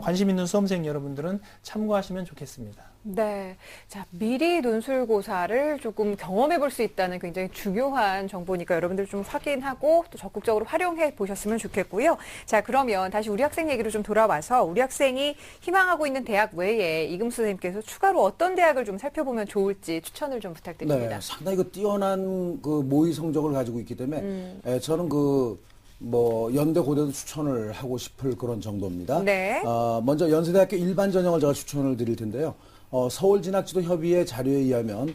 관심 있는 수험생 여러분들은 참고하시면 좋겠습니다. 네. 자, 미리 논술고사를 조금 경험해 볼 수 있다는 굉장히 중요한 정보니까 여러분들 좀 확인하고 또 적극적으로 활용해 보셨으면 좋겠고요. 자, 그러면 다시 우리 학생 얘기로 좀 돌아와서 우리 학생이 희망하고 있는 대학 외에 이금수 선생님께서 추가로 어떤 대학을 좀 살펴보면 좋을지 추천을 좀 부탁드립니다. 네, 상당히 그 뛰어난 그 모의 성적을 가지고 있기 때문에 저는 그 뭐 연대 고대도 추천을 하고 싶을 그런 정도입니다. 네. 먼저 연세대학교 일반 전형을 제가 추천을 드릴 텐데요. 서울진학지도 협의회 자료에 의하면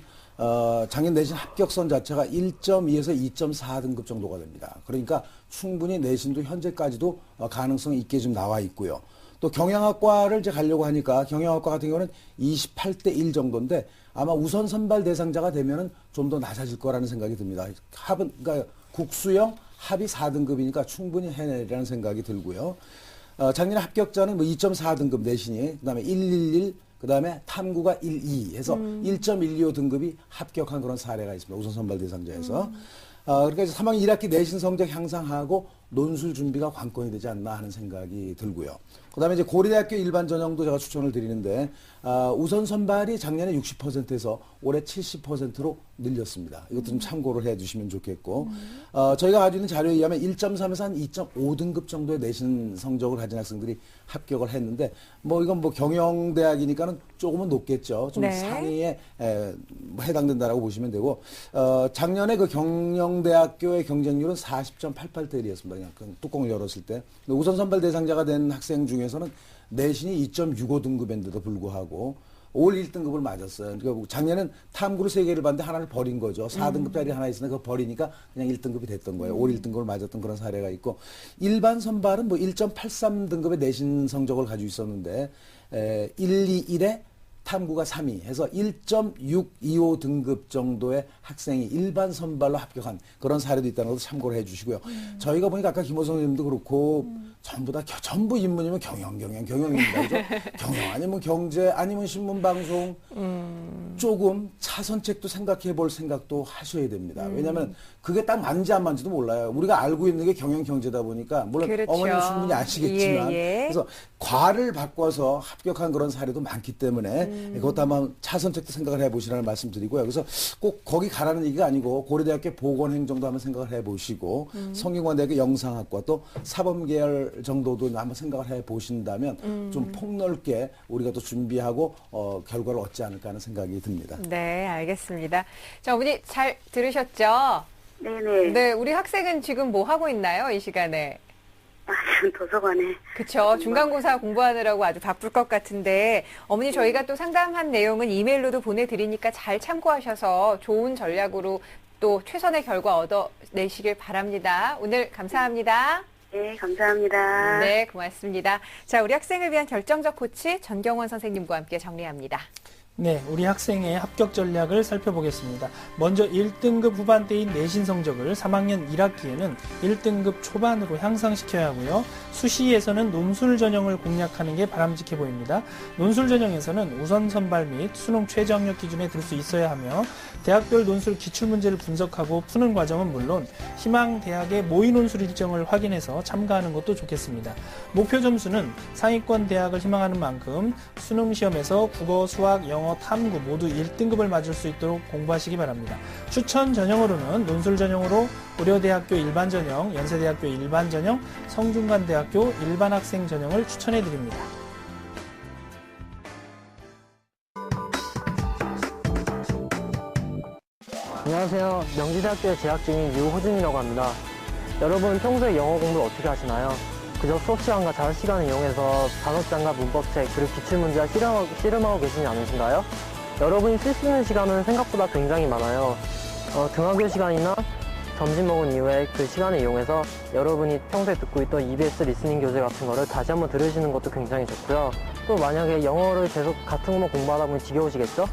작년 내신 합격선 자체가 1.2에서 2.4등급 정도가 됩니다. 그러니까 충분히 내신도 현재까지도 가능성이 있게 좀 나와 있고요. 또 경영학과를 이제 가려고 하니까 경영학과 같은 경우는 28대 1 정도인데 아마 우선 선발 대상자가 되면은 좀 더 낮아질 거라는 생각이 듭니다. 그러니까 국수형 합이 4등급이니까 충분히 해내리라는 생각이 들고요. 작년에 합격자는 뭐 2.4등급 내신이, 그 다음에 111, 그 다음에 탐구가 12 해서 1.125 등급이 합격한 그런 사례가 있습니다. 우선 선발 대상자에서. 그러니까 3학년 1학기 내신 성적 향상하고 논술 준비가 관건이 되지 않나 하는 생각이 들고요. 그 다음에 이제 고려대학교 일반 전형도 제가 추천을 드리는데, 우선 선발이 작년에 60%에서 올해 70%로 늘렸습니다. 이것도 좀 참고를 해 주시면 좋겠고, 저희가 가지고 있는 자료에 의하면 1.3에서 한 2.5등급 정도의 내신 성적을 가진 학생들이 합격을 했는데, 뭐 이건 뭐 경영대학이니까는 조금은 높겠죠. 좀 네. 상위에 해당된다라고 보시면 되고, 작년에 그 경영대학교의 경쟁률은 40.88대 1이었습니다. 그냥 뚜껑을 열었을 때. 우선 선발 대상자가 된 학생 중에서는 내신이 2.65등급인데도 불구하고 올 1등급을 맞았어요. 그러니까 작년엔 탐구를 3개를 봤는데 하나를 버린 거죠. 4등급짜리 하나 있으니까 그거 버리니까 그냥 1등급이 됐던 거예요. 올 1등급을 맞았던 그런 사례가 있고, 일반 선발은 뭐 1.83등급의 내신 성적을 가지고 있었는데 121에 탐구가 3위 해서 1.625 등급 정도의 학생이 일반 선발로 합격한 그런 사례도 있다는 것도 참고를 해 주시고요. 저희가 보니까 아까 김호성 선생님도 그렇고 전부 다 전부 입문이면 경영입니다. 그죠? 경영 아니면 경제 아니면 신문 방송 조금 차선책도 생각해 볼 생각도 하셔야 됩니다. 왜냐하면 그게 딱 맞는지 안 맞는지도 몰라요. 우리가 알고 있는 게 경영 경제다 보니까 물론 그렇죠. 어머니는 충분히 아시겠지만 예. 그래서 과를 바꿔서 합격한 그런 사례도 많기 때문에 그것도 한번 차선책도 생각을 해보시라는 말씀드리고요. 그래서 꼭 거기 가라는 얘기가 아니고 고려대학교 보건행정도 한번 생각을 해보시고 성균관대학교 영상학과 또 사범계열 정도도 한번 생각을 해보신다면 좀 폭넓게 우리가 또 준비하고 결과를 얻지 않을까 하는 생각이 듭니다. 네, 알겠습니다. 자, 어머니 잘 들으셨죠? 네네. 네, 우리 학생은 지금 뭐 하고 있나요, 이 시간에? 지금 도서관에. 그쵸. 중간고사 공부하느라고 아주 바쁠 것 같은데, 어머니 저희가 또 상담한 내용은 이메일로도 보내드리니까 잘 참고하셔서 좋은 전략으로 또 최선의 결과 얻어내시길 바랍니다. 오늘 감사합니다. 네, 감사합니다. 네, 고맙습니다. 자, 우리 학생을 위한 결정적 코치 전경원 선생님과 함께 정리합니다. 네, 우리 학생의 합격 전략을 살펴보겠습니다. 먼저 1등급 후반대인 내신 성적을 3학년 1학기에는 1등급 초반으로 향상시켜야 하고요. 수시에서는 논술 전형을 공략하는 게 바람직해 보입니다. 논술 전형에서는 우선 선발 및 수능 최저학력 기준에 들 수 있어야 하며 대학별 논술 기출문제를 분석하고 푸는 과정은 물론 희망 대학의 모의 논술 일정을 확인해서 참가하는 것도 좋겠습니다. 목표 점수는 상위권 대학을 희망하는 만큼 수능 시험에서 국어, 수학, 영어, 탐구 모두 1등급을 맞을 수 있도록 공부하시기 바랍니다. 추천 전형으로는 논술 전형으로 고려대학교 일반 전형, 연세대학교 일반 전형, 성균관대학교 일반 학생 전형을 추천해 드립니다. 안녕하세요. 명지대학교에 재학 중인 유호준이라고 합니다. 여러분 평소에 영어 공부를 어떻게 하시나요? 그저 수업 시간과 자유 시간을 이용해서 단어장과 문법책 그리고 기출문제와 씨름하고 계시지 않으신가요? 여러분이 쓸 수 있는 시간은 생각보다 굉장히 많아요. 등하교 시간이나 점심 먹은 이후에 그 시간을 이용해서 여러분이 평소에 듣고 있던 EBS 리스닝 교재 같은 거를 다시 한번 들으시는 것도 굉장히 좋고요. 또 만약에 영어를 계속 같은 것만 공부하다 보면 지겨우시겠죠?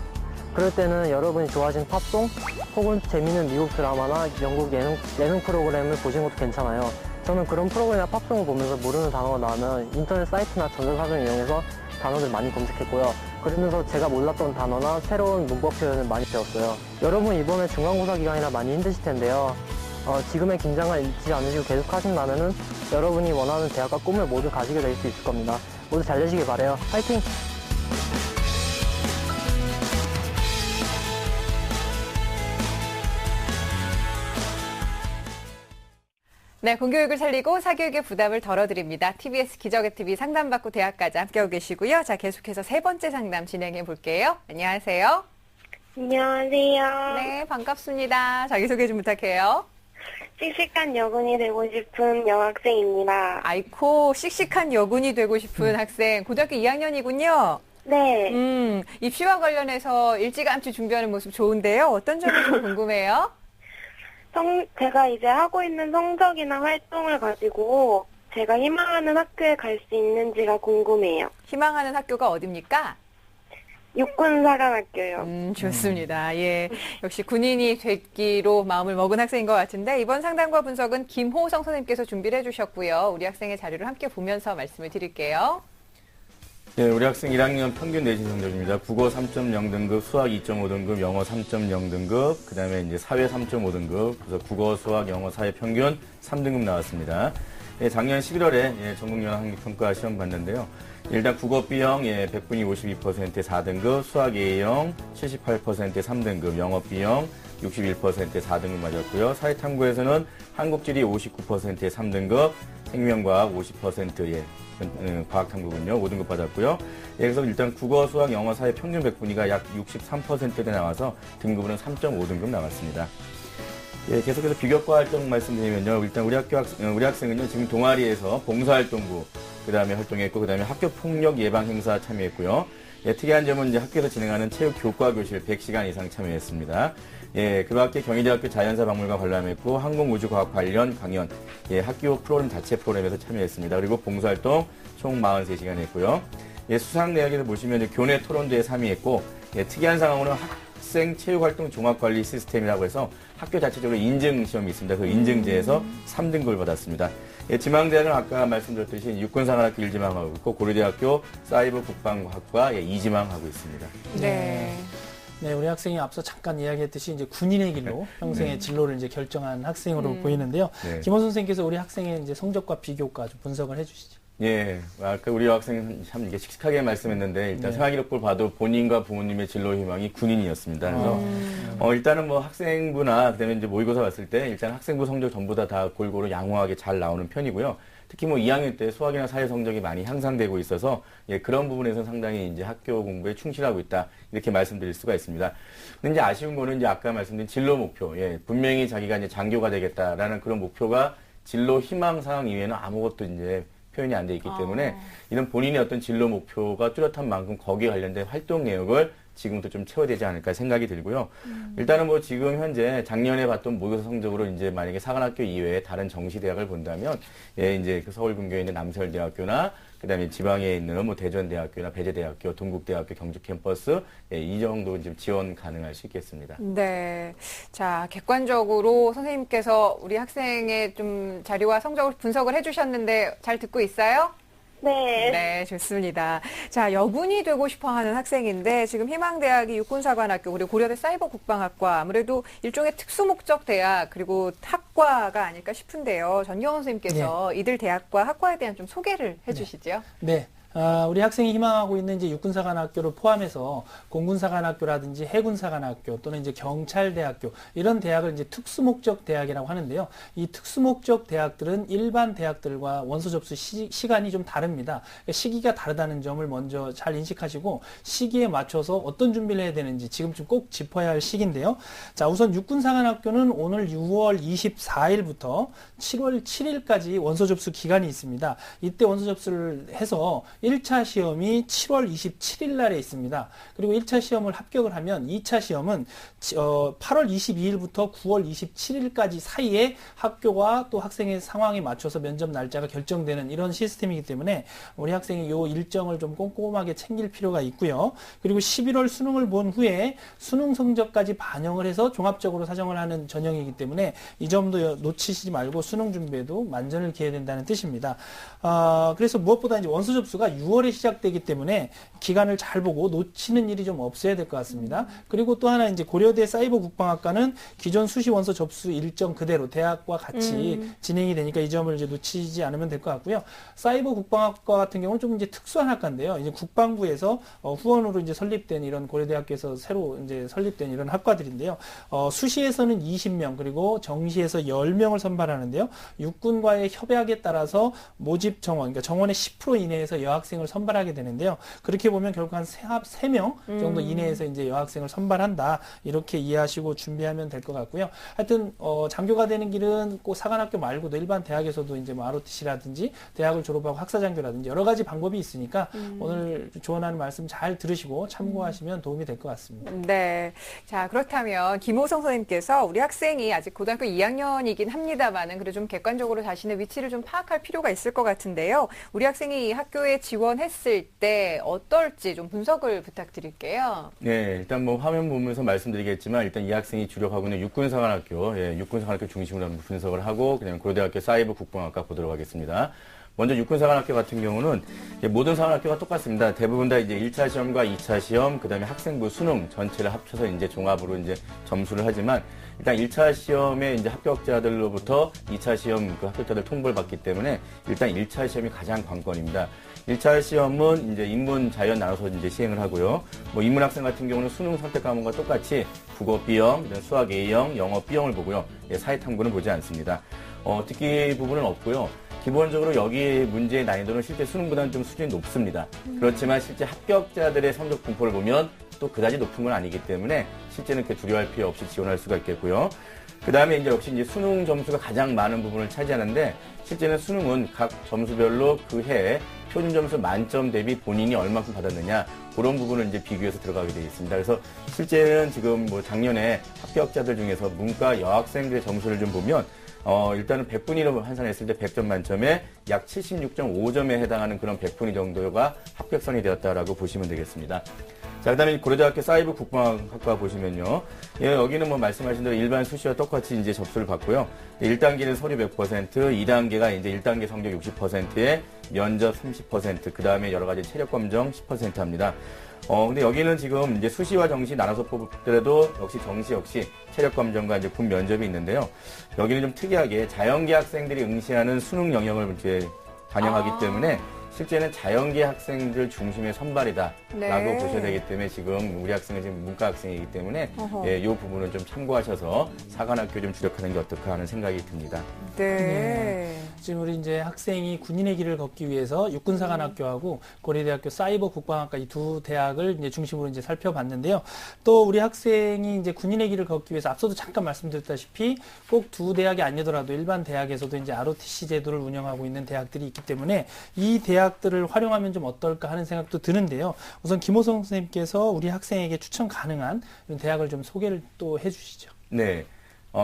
그럴 때는 여러분이 좋아하시는 팝송 혹은 재미있는 미국 드라마나 영국 예능 프로그램을 보시는 것도 괜찮아요. 저는 그런 프로그램이나 팝송을 보면서 모르는 단어가 나오면 인터넷 사이트나 전자사전을 이용해서 단어들 많이 검색했고요. 그러면서 제가 몰랐던 단어나 새로운 문법 표현을 많이 배웠어요. 여러분 이번에 중간고사 기간이라 많이 힘드실 텐데요. 지금의 긴장을 잃지 않으시고 계속 하신다면은 여러분이 원하는 대학과 꿈을 모두 가지게 될 수 있을 겁니다. 모두 잘 되시길 바라요. 화이팅! 네, 공교육을 살리고 사교육의 부담을 덜어드립니다. TBS 기적의 TV 상담받고 대학까지 함께하고 계시고요. 자, 계속해서 세 번째 상담 진행해 볼게요. 안녕하세요. 안녕하세요. 네, 반갑습니다. 자기소개 좀 부탁해요. 씩씩한 여군이 되고 싶은 여학생입니다. 아이코, 씩씩한 여군이 되고 싶은 학생. 고등학교 2학년이군요. 네. 입시와 관련해서 일찌감치 준비하는 모습 좋은데요. 어떤 점이 좀 궁금해요? 제가 이제 하고 있는 성적이나 활동을 가지고 제가 희망하는 학교에 갈 수 있는지가 궁금해요. 희망하는 학교가 어딥니까? 육군사관학교요. 좋습니다. 예. 역시 군인이 되기로 마음을 먹은 학생인 것 같은데, 이번 상담과 분석은 김호성 선생님께서 준비를 해주셨고요. 우리 학생의 자료를 함께 보면서 말씀을 드릴게요. 네, 우리 학생 1학년 평균 내신 성적입니다. 국어 3.0등급, 수학 2.5등급, 영어 3.0등급, 그 다음에 이제 사회 3.5등급, 그래서 국어, 수학, 영어, 사회 평균 3등급 나왔습니다. 예, 작년 11월에 전국연합학력평가 시험 봤는데요. 일단 국어 B형 100분이 52% 4등급, 수학 A형 78% 3등급, 영어 B형 61% 4등급 맞았고요. 사회탐구에서는 한국지리 59% 3등급, 생명과학 50% 과학탐구군요. 5등급 받았고요. 그래서 일단 국어, 수학, 영어, 사회 평균 100분위가 약 63%대 나와서 등급으로는 3.5등급 나왔습니다. 예, 계속해서 비교과 활동 말씀드리면요. 일단 우리 학생은요, 지금 동아리에서 봉사활동부, 그 다음에 활동했고, 그 다음에 학교 폭력 예방 행사 참여했고요. 예, 특이한 점은 이제 학교에서 진행하는 체육 교과 교실 100시간 이상 참여했습니다. 예, 그 밖에 경희대학교 자연사 박물관 관람했고, 항공우주과학 관련 강연, 예, 학교 프로그램 자체 프로그램에서 참여했습니다. 그리고 봉사활동 총 43시간 했고요. 예, 수상 내역에서 보시면 교내 토론대회 3위 했고, 예, 특이한 상황으로는 학생 체육활동 종합관리 시스템이라고 해서 학교 자체적으로 인증 시험이 있습니다. 그 인증제에서 3등급을 받았습니다. 예, 지망대학은 아까 말씀드렸듯이 육군사관학교 1지망하고 있고, 고려대학교 사이버 국방학과 2지망하고 있습니다. 네. 네, 우리 학생이 앞서 잠깐 이야기했듯이 이제 군인의 길로 평생의 진로를 이제 결정한 학생으로 보이는데요. 네. 김원 선생님께서 우리 학생의 이제 성적과 비교과 좀 분석을 해주시죠. 예, 아까 우리 학생은 참 이게 씩씩하게 말씀했는데 일단 생활기록부를 봐도 본인과 부모님의 진로 희망이 군인이었습니다. 그래서 일단은 뭐 학생부나 그다음에 이제 모의고사 봤을 때 일단 학생부 성적 전부 다 골고루 양호하게 잘 나오는 편이고요. 특히 뭐 2학년 때 수학이나 사회 성적이 많이 향상되고 있어서 예, 그런 부분에서 상당히 이제 학교 공부에 충실하고 있다 이렇게 말씀드릴 수가 있습니다. 근데 이제 아쉬운 거는 이제 아까 말씀드린 진로 목표, 예, 분명히 자기가 이제 장교가 되겠다라는 그런 목표가 진로 희망 사항 이외에는 아무것도 이제 표현이 안 돼 있기 때문에 이런 본인의 어떤 진로 목표가 뚜렷한 만큼 거기에 관련된 활동 내역을 지금부터 좀 채워야 되지 않을까 생각이 들고요. 일단은 뭐 지금 현재 작년에 봤던 모의고사 성적으로 이제 만약에 사관학교 이외에 다른 정시대학을 본다면 예, 이제 그 서울 근교에 있는 남서울대학교나 그다음에 지방에 있는 뭐 대전대학교나 배재대학교, 동국대학교 경주 캠퍼스 예, 이 정도 지금 지원 가능할 수 있겠습니다. 네, 자 객관적으로 선생님께서 우리 학생의 좀 자료와 성적을 분석을 해주셨는데 잘 듣고 있어요? 네. 네, 좋습니다. 자, 여군이 되고 싶어 하는 학생인데, 지금 희망대학이 육군사관학교, 그리고 고려대 사이버국방학과, 아무래도 일종의 특수목적 대학, 그리고 학과가 아닐까 싶은데요. 전경원 선생님께서 이들 대학과 학과에 대한 좀 소개를 해주시죠. 네. 우리 학생이 희망하고 있는 이제 육군사관학교를 포함해서 공군사관학교라든지 해군사관학교 또는 이제 경찰대학교 이런 대학을 이제 특수목적 대학이라고 하는데요. 이 특수목적 대학들은 일반 대학들과 원서 접수 시간이 좀 다릅니다. 시기가 다르다는 점을 먼저 잘 인식하시고 시기에 맞춰서 어떤 준비를 해야 되는지 지금쯤 꼭 짚어야 할 시기인데요. 자, 우선 육군사관학교는 오늘 6월 24일부터 7월 7일까지 원서 접수 기간이 있습니다. 이때 원서 접수를 해서 1차 시험이 7월 27일 날에 있습니다. 그리고 1차 시험을 합격을 하면 2차 시험은 8월 22일부터 9월 27일까지 사이에 학교와 또 학생의 상황에 맞춰서 면접 날짜가 결정되는 이런 시스템이기 때문에 우리 학생이 이 일정을 좀 꼼꼼하게 챙길 필요가 있고요. 그리고 11월 수능을 본 후에 수능 성적까지 반영을 해서 종합적으로 사정을 하는 전형이기 때문에 이 점도 놓치시지 말고 수능 준비에도 만전을 기해야 된다는 뜻입니다. 그래서 무엇보다 이제 원서 접수가 6월에 시작되기 때문에 기간을 잘 보고 놓치는 일이 좀 없어야 될 것 같습니다. 그리고 또 하나 이제 고려대 사이버국방학과는 기존 수시 원서 접수 일정 그대로 대학과 같이 진행이 되니까 이 점을 이제 놓치지 않으면 될 것 같고요. 사이버국방학과 같은 경우는 좀 이제 특수한 학과인데요. 이제 국방부에서 후원으로 이제 설립된 이런 고려대학교에서 새로 이제 설립된 이런 학과들인데요. 수시에서는 20명 그리고 정시에서 10명을 선발하는데요. 육군과의 협약에 따라서 모집 정원, 그러니까 정원의 10% 이내에서 여학 여학생을 선발하게 되는데요. 그렇게 보면 결국 한 3명 정도 이내에서 이제 여학생을 선발한다. 이렇게 이해하시고 준비하면 될 것 같고요. 하여튼 장교가 되는 길은 꼭 사관학교 말고도 일반 대학에서도 이제 뭐 ROTC라든지 대학을 졸업하고 학사장교라든지 여러 가지 방법이 있으니까 오늘 조언하는 말씀 잘 들으시고 참고하시면 도움이 될 것 같습니다. 네. 자, 그렇다면 김호성 선생님께서 우리 학생이 아직 고등학교 2학년이긴 합니다만은 그래도 좀 객관적으로 자신의 위치를 좀 파악할 필요가 있을 것 같은데요. 우리 학생이 이 학교에 지원했을 때 어떨지 좀 분석을 부탁드릴게요. 네, 일단 뭐 화면 보면서 말씀드리겠지만 일단 이 학생이 주력하고 있는 육군사관학교, 육군사관학교 중심으로 한번 분석을 하고 그냥 고려대학교 사이버 국방학과 보도록 하겠습니다. 먼저 육군사관학교 같은 경우는 모든 사관학교가 똑같습니다. 대부분 다 이제 1차 시험과 2차 시험, 그 다음에 학생부 수능 전체를 합쳐서 이제 종합으로 이제 점수를 하지만 일단 1차 시험에 이제 합격자들로부터 2차 시험 그 합격자들 통보를 받기 때문에 일단 1차 시험이 가장 관건입니다. 1차 시험은 이제 인문, 자연 나눠서 이제 시행을 하고요. 뭐 인문 학생 같은 경우는 수능 선택 과목과 똑같이 국어 B형, 수학 A형, 영어 B형을 보고요. 사회 탐구는 보지 않습니다. 듣기 부분은 없고요. 기본적으로 여기 문제의 난이도는 실제 수능보다는 좀 수준이 높습니다. 그렇지만 실제 합격자들의 성적 분포를 보면 또 그다지 높은 건 아니기 때문에 실제는 그렇게 두려워할 필요 없이 지원할 수가 있겠고요. 그 다음에 이제 역시 이제 수능 점수가 가장 많은 부분을 차지하는데 실제는 수능은 각 점수별로 그 해에 표준 점수 만점 대비 본인이 얼마큼 받았느냐 그런 부분을 이제 비교해서 들어가게 되어 있습니다. 그래서 실제는 지금 뭐 작년에 합격자들 중에서 문과 여학생들의 점수를 좀 보면 일단은 100분위로 환산했을 때 100점 만점에 약 76.5점에 해당하는 그런 100분위 정도가 합격선이 되었다라고 보시면 되겠습니다. 자, 그 다음에 고려대학교 사이버 국방학과 보시면요. 예, 여기는 뭐 말씀하신 대로 일반 수시와 똑같이 이제 접수를 받고요. 1단계는 서류 100%, 2단계가 이제 1단계 성적 60%에 면접 30%, 그 다음에 여러 가지 체력 검정 10% 합니다. 근데 여기는 지금 이제 수시와 정시 나눠서 뽑더라도 역시 정시 역시 체력 검정과 이제 군 면접이 있는데요. 여기는 좀 특이하게 자연계 학생들이 응시하는 수능 영역을 이제 반영하기 때문에 실제는 자연계 학생들 중심의 선발이다라고 네. 보셔야 되기 때문에 지금 우리 학생은 지금 문과 학생이기 때문에 이 부분은 좀 참고하셔서 사관학교 좀 주력하는 게 어떨까 하는 생각이 듭니다. 네. 지금 우리 이제 학생이 군인의 길을 걷기 위해서 육군사관학교하고 고려대학교 사이버 국방학과 이 두 대학을 이제 중심으로 이제 살펴봤는데요. 또 우리 학생이 이제 군인의 길을 걷기 위해서 앞서도 잠깐 말씀드렸다시피 꼭 두 대학이 아니더라도 일반 대학에서도 이제 ROTC 제도를 운영하고 있는 대학들이 있기 때문에 이 대학들을 활용하면 좀 어떨까 하는 생각도 드는데요. 우선 김호성 선생님께서 우리 학생에게 추천 가능한 이런 대학을 좀 소개를 또 해주시죠. 네.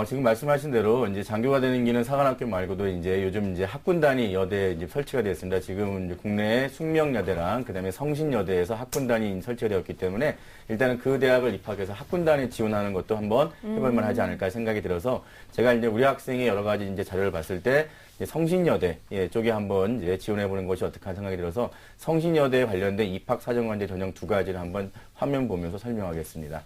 지금 말씀하신 대로 이제 장교가 되는 길은 사관학교 말고도 이제 요즘 이제 학군단위 여대에 이제 설치가 되었습니다. 지금 이제 국내에 숙명여대랑 그다음에 성신여대에서 학군단위 설치가 되었기 때문에 일단은 그 대학을 입학해서 학군단에 지원하는 것도 한번 해볼 만하지 않을까 생각이 들어서 제가 이제 우리 학생의 여러 가지 이제 자료를 봤을 때 성신여대 쪽에 한번 이제 지원해보는 것이 어떨까 생각이 들어서 성신여대에 관련된 입학사정관제 전형 두 가지를 한번 화면 보면서 설명하겠습니다.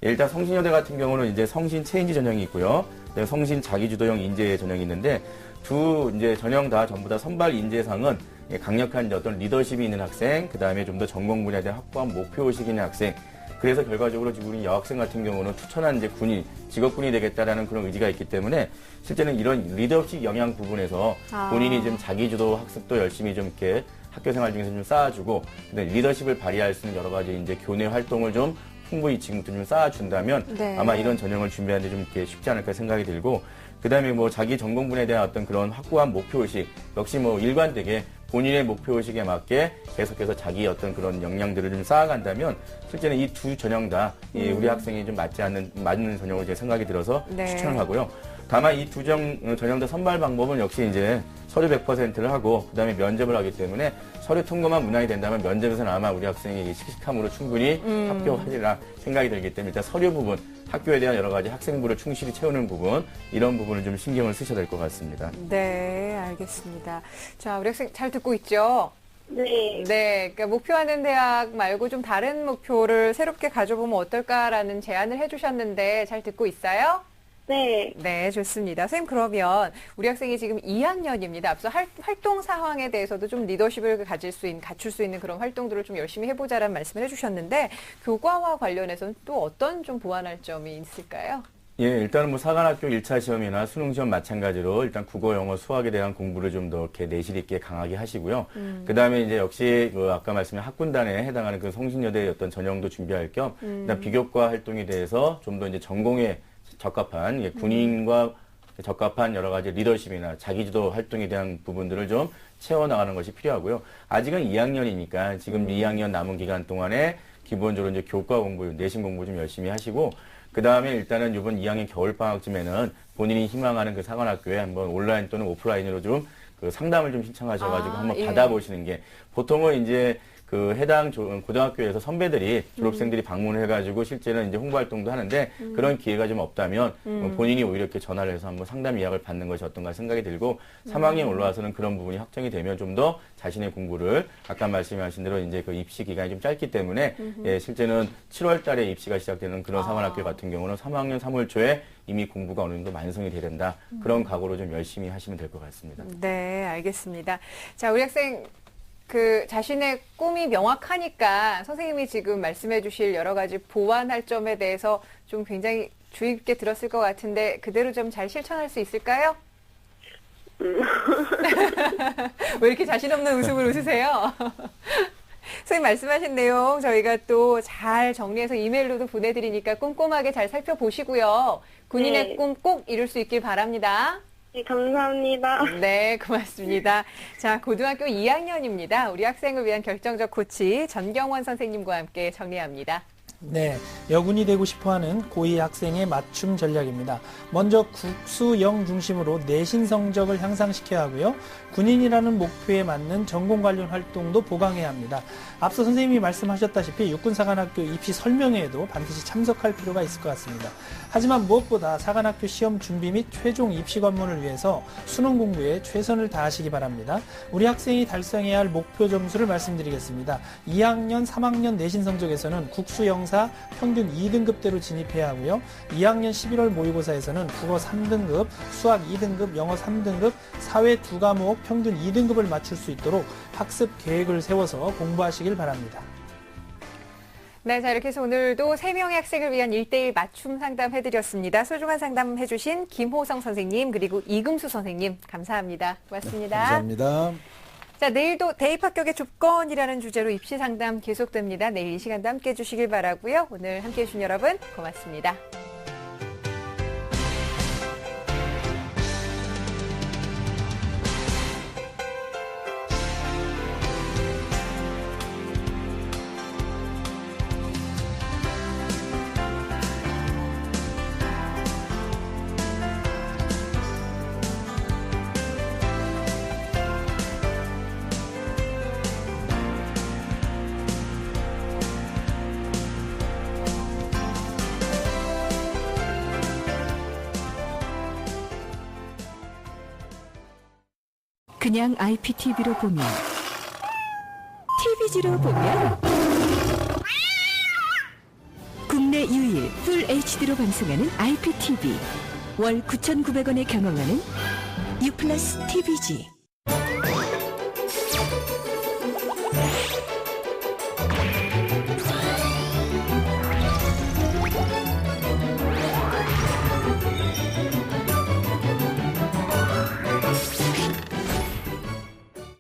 일단 성신여대 같은 경우는 이제 성신 체인지 전형이 있고요. 성신 자기주도형 인재 전형이 있는데 두 이제 전형 다 전부 다 선발 인재상은 강력한 이제 어떤 리더십이 있는 학생, 그 다음에 좀 더 전공 분야에 대한 확고한 목표의식이 있는 학생. 그래서 결과적으로 지금 우리 여학생 같은 경우는 투철한 이제 군인, 직업군이 되겠다라는 그런 의지가 있기 때문에 실제는 이런 리더십 영향 부분에서 본인이 좀 자기주도 학습도 열심히 좀 이렇게 학교 생활 중에서 좀 쌓아주고, 근데 리더십을 발휘할 수 있는 여러 가지 이제 교내 활동을 좀 풍부히 지금부터 좀 쌓아준다면 네. 아마 이런 전형을 준비하는데 좀 이렇게 쉽지 않을까 생각이 들고, 그 다음에 뭐 자기 전공 분야에 대한 어떤 그런 확고한 목표의식, 역시 뭐 일관되게 본인의 목표의식에 맞게 계속해서 자기 어떤 그런 역량들을 좀 쌓아간다면 실제는 이 두 전형 다 우리 학생이 좀 맞는 전형으로 제 생각이 들어서 네. 추천을 하고요. 다만 이 두 전형 다 선발 방법은 역시 이제 서류 100%를 하고 그다음에 면접을 하기 때문에 서류 통과만 무난히 된다면 면접에서는 아마 우리 학생이 씩씩함으로 충분히 합격하리라 생각이 들기 때문에 일단 서류 부분, 학교에 대한 여러 가지 학생부를 충실히 채우는 부분, 이런 부분을 좀 신경을 쓰셔야 될 것 같습니다. 네, 알겠습니다. 자, 우리 학생 잘 듣고 있죠? 네. 네, 그러니까 목표하는 대학 말고 좀 다른 목표를 새롭게 가져보면 어떨까라는 제안을 해주셨는데 잘 듣고 있어요? 네. 네, 좋습니다. 선생님, 그러면 우리 학생이 지금 2학년입니다. 앞서 활동 상황에 대해서도 좀 리더십을 갖출 수 있는 그런 활동들을 좀 열심히 해보자라는 말씀을 해주셨는데, 교과와 관련해서는 또 어떤 좀 보완할 점이 있을까요? 예, 일단은 뭐 사관학교 1차 시험이나 수능 시험 마찬가지로 일단 국어, 영어, 수학에 대한 공부를 좀 더 이렇게 내실 있게 강하게 하시고요. 그다음에 이제 역시 그 아까 말씀드린 학군단에 해당하는 그 성신여대의 어떤 전형도 준비할 겸 일단 비교과 활동에 대해서 좀 더 이제 전공에 적합한 군인과 적합한 여러 가지 리더십이나 자기주도 활동에 대한 부분들을 좀 채워나가는 것이 필요하고요. 아직은 2학년이니까 지금 2학년 남은 기간 동안에 기본적으로 이제 교과 공부, 내신 공부 좀 열심히 하시고 그 다음에 일단은 이번 2학년 겨울방학쯤에는 본인이 희망하는 그 사관학교에 한번 온라인 또는 오프라인으로 좀 그 상담을 좀 신청하셔가지고 한번 예. 받아보시는 게 보통은 이제 그 해당 고등학교에서 선배들이 졸업생들이 방문을 해가지고 실제는 이제 홍보 활동도 하는데 그런 기회가 좀 없다면 본인이 오히려 이렇게 전화를 해서 한번 상담 예약을 받는 것이 어떤가 생각이 들고 3학년 올라와서는 그런 부분이 확정이 되면 좀 더 자신의 공부를 아까 말씀하신 대로 이제 그 입시 기간이 좀 짧기 때문에 예, 실제는 7월 달에 입시가 시작되는 그런 사관학교 같은 경우는 3학년 3월 초에 이미 공부가 어느 정도 완성이 돼야 된다. 그런 각오로 좀 열심히 하시면 될 것 같습니다. 네, 알겠습니다. 자, 우리 학생 그 자신의 꿈이 명확하니까 선생님이 지금 말씀해 주실 여러 가지 보완할 점에 대해서 좀 굉장히 주의 깊게 들었을 것 같은데 그대로 좀 잘 실천할 수 있을까요? 왜 이렇게 자신 없는 웃음을 웃으세요? 선생님 말씀하신 내용 저희가 또 잘 정리해서 이메일로도 보내드리니까 꼼꼼하게 잘 살펴보시고요. 군인의 네. 꿈 꼭 이룰 수 있길 바랍니다. 네, 감사합니다. 네, 고맙습니다. 자, 고등학교 2학년입니다. 우리 학생을 위한 결정적 코치 전경원 선생님과 함께 정리합니다. 네, 여군이 되고 싶어하는 고2 학생의 맞춤 전략입니다. 먼저 국수영 중심으로 내신 성적을 향상시켜야 하고요. 군인이라는 목표에 맞는 전공 관련 활동도 보강해야 합니다. 앞서 선생님이 말씀하셨다시피 육군사관학교 입시 설명회에도 반드시 참석할 필요가 있을 것 같습니다. 하지만 무엇보다 사관학교 시험 준비 및 최종 입시 관문을 위해서 수능 공부에 최선을 다하시기 바랍니다. 우리 학생이 달성해야 할 목표 점수를 말씀드리겠습니다. 2학년, 3학년 내신 성적에서는 국수영사 평균 2등급대로 진입해야 하고요. 2학년 11월 모의고사에서는 국어 3등급, 수학 2등급, 영어 3등급, 사회 2과목 평균 2등급을 맞출 수 있도록 학습 계획을 세워서 공부하시길 바랍니다. 네, 자 이렇게 해서 오늘도 3명의 학생을 위한 1:1 맞춤 상담 해드렸습니다. 소중한 상담 해주신 김호성 선생님 그리고 이금수 선생님 감사합니다. 고맙습니다. 감사합니다. 자, 내일도 대입 합격의 조건이라는 주제로 입시 상담 계속됩니다. 내일 이 시간도 함께 해주시길 바라고요. 오늘 함께 해주신 여러분 고맙습니다. 그냥 IPTV로 보면 TV지로 보면 국내 유일 풀 HD로 방송하는 IPTV 월 9,900원에 경험하는 U+ TVG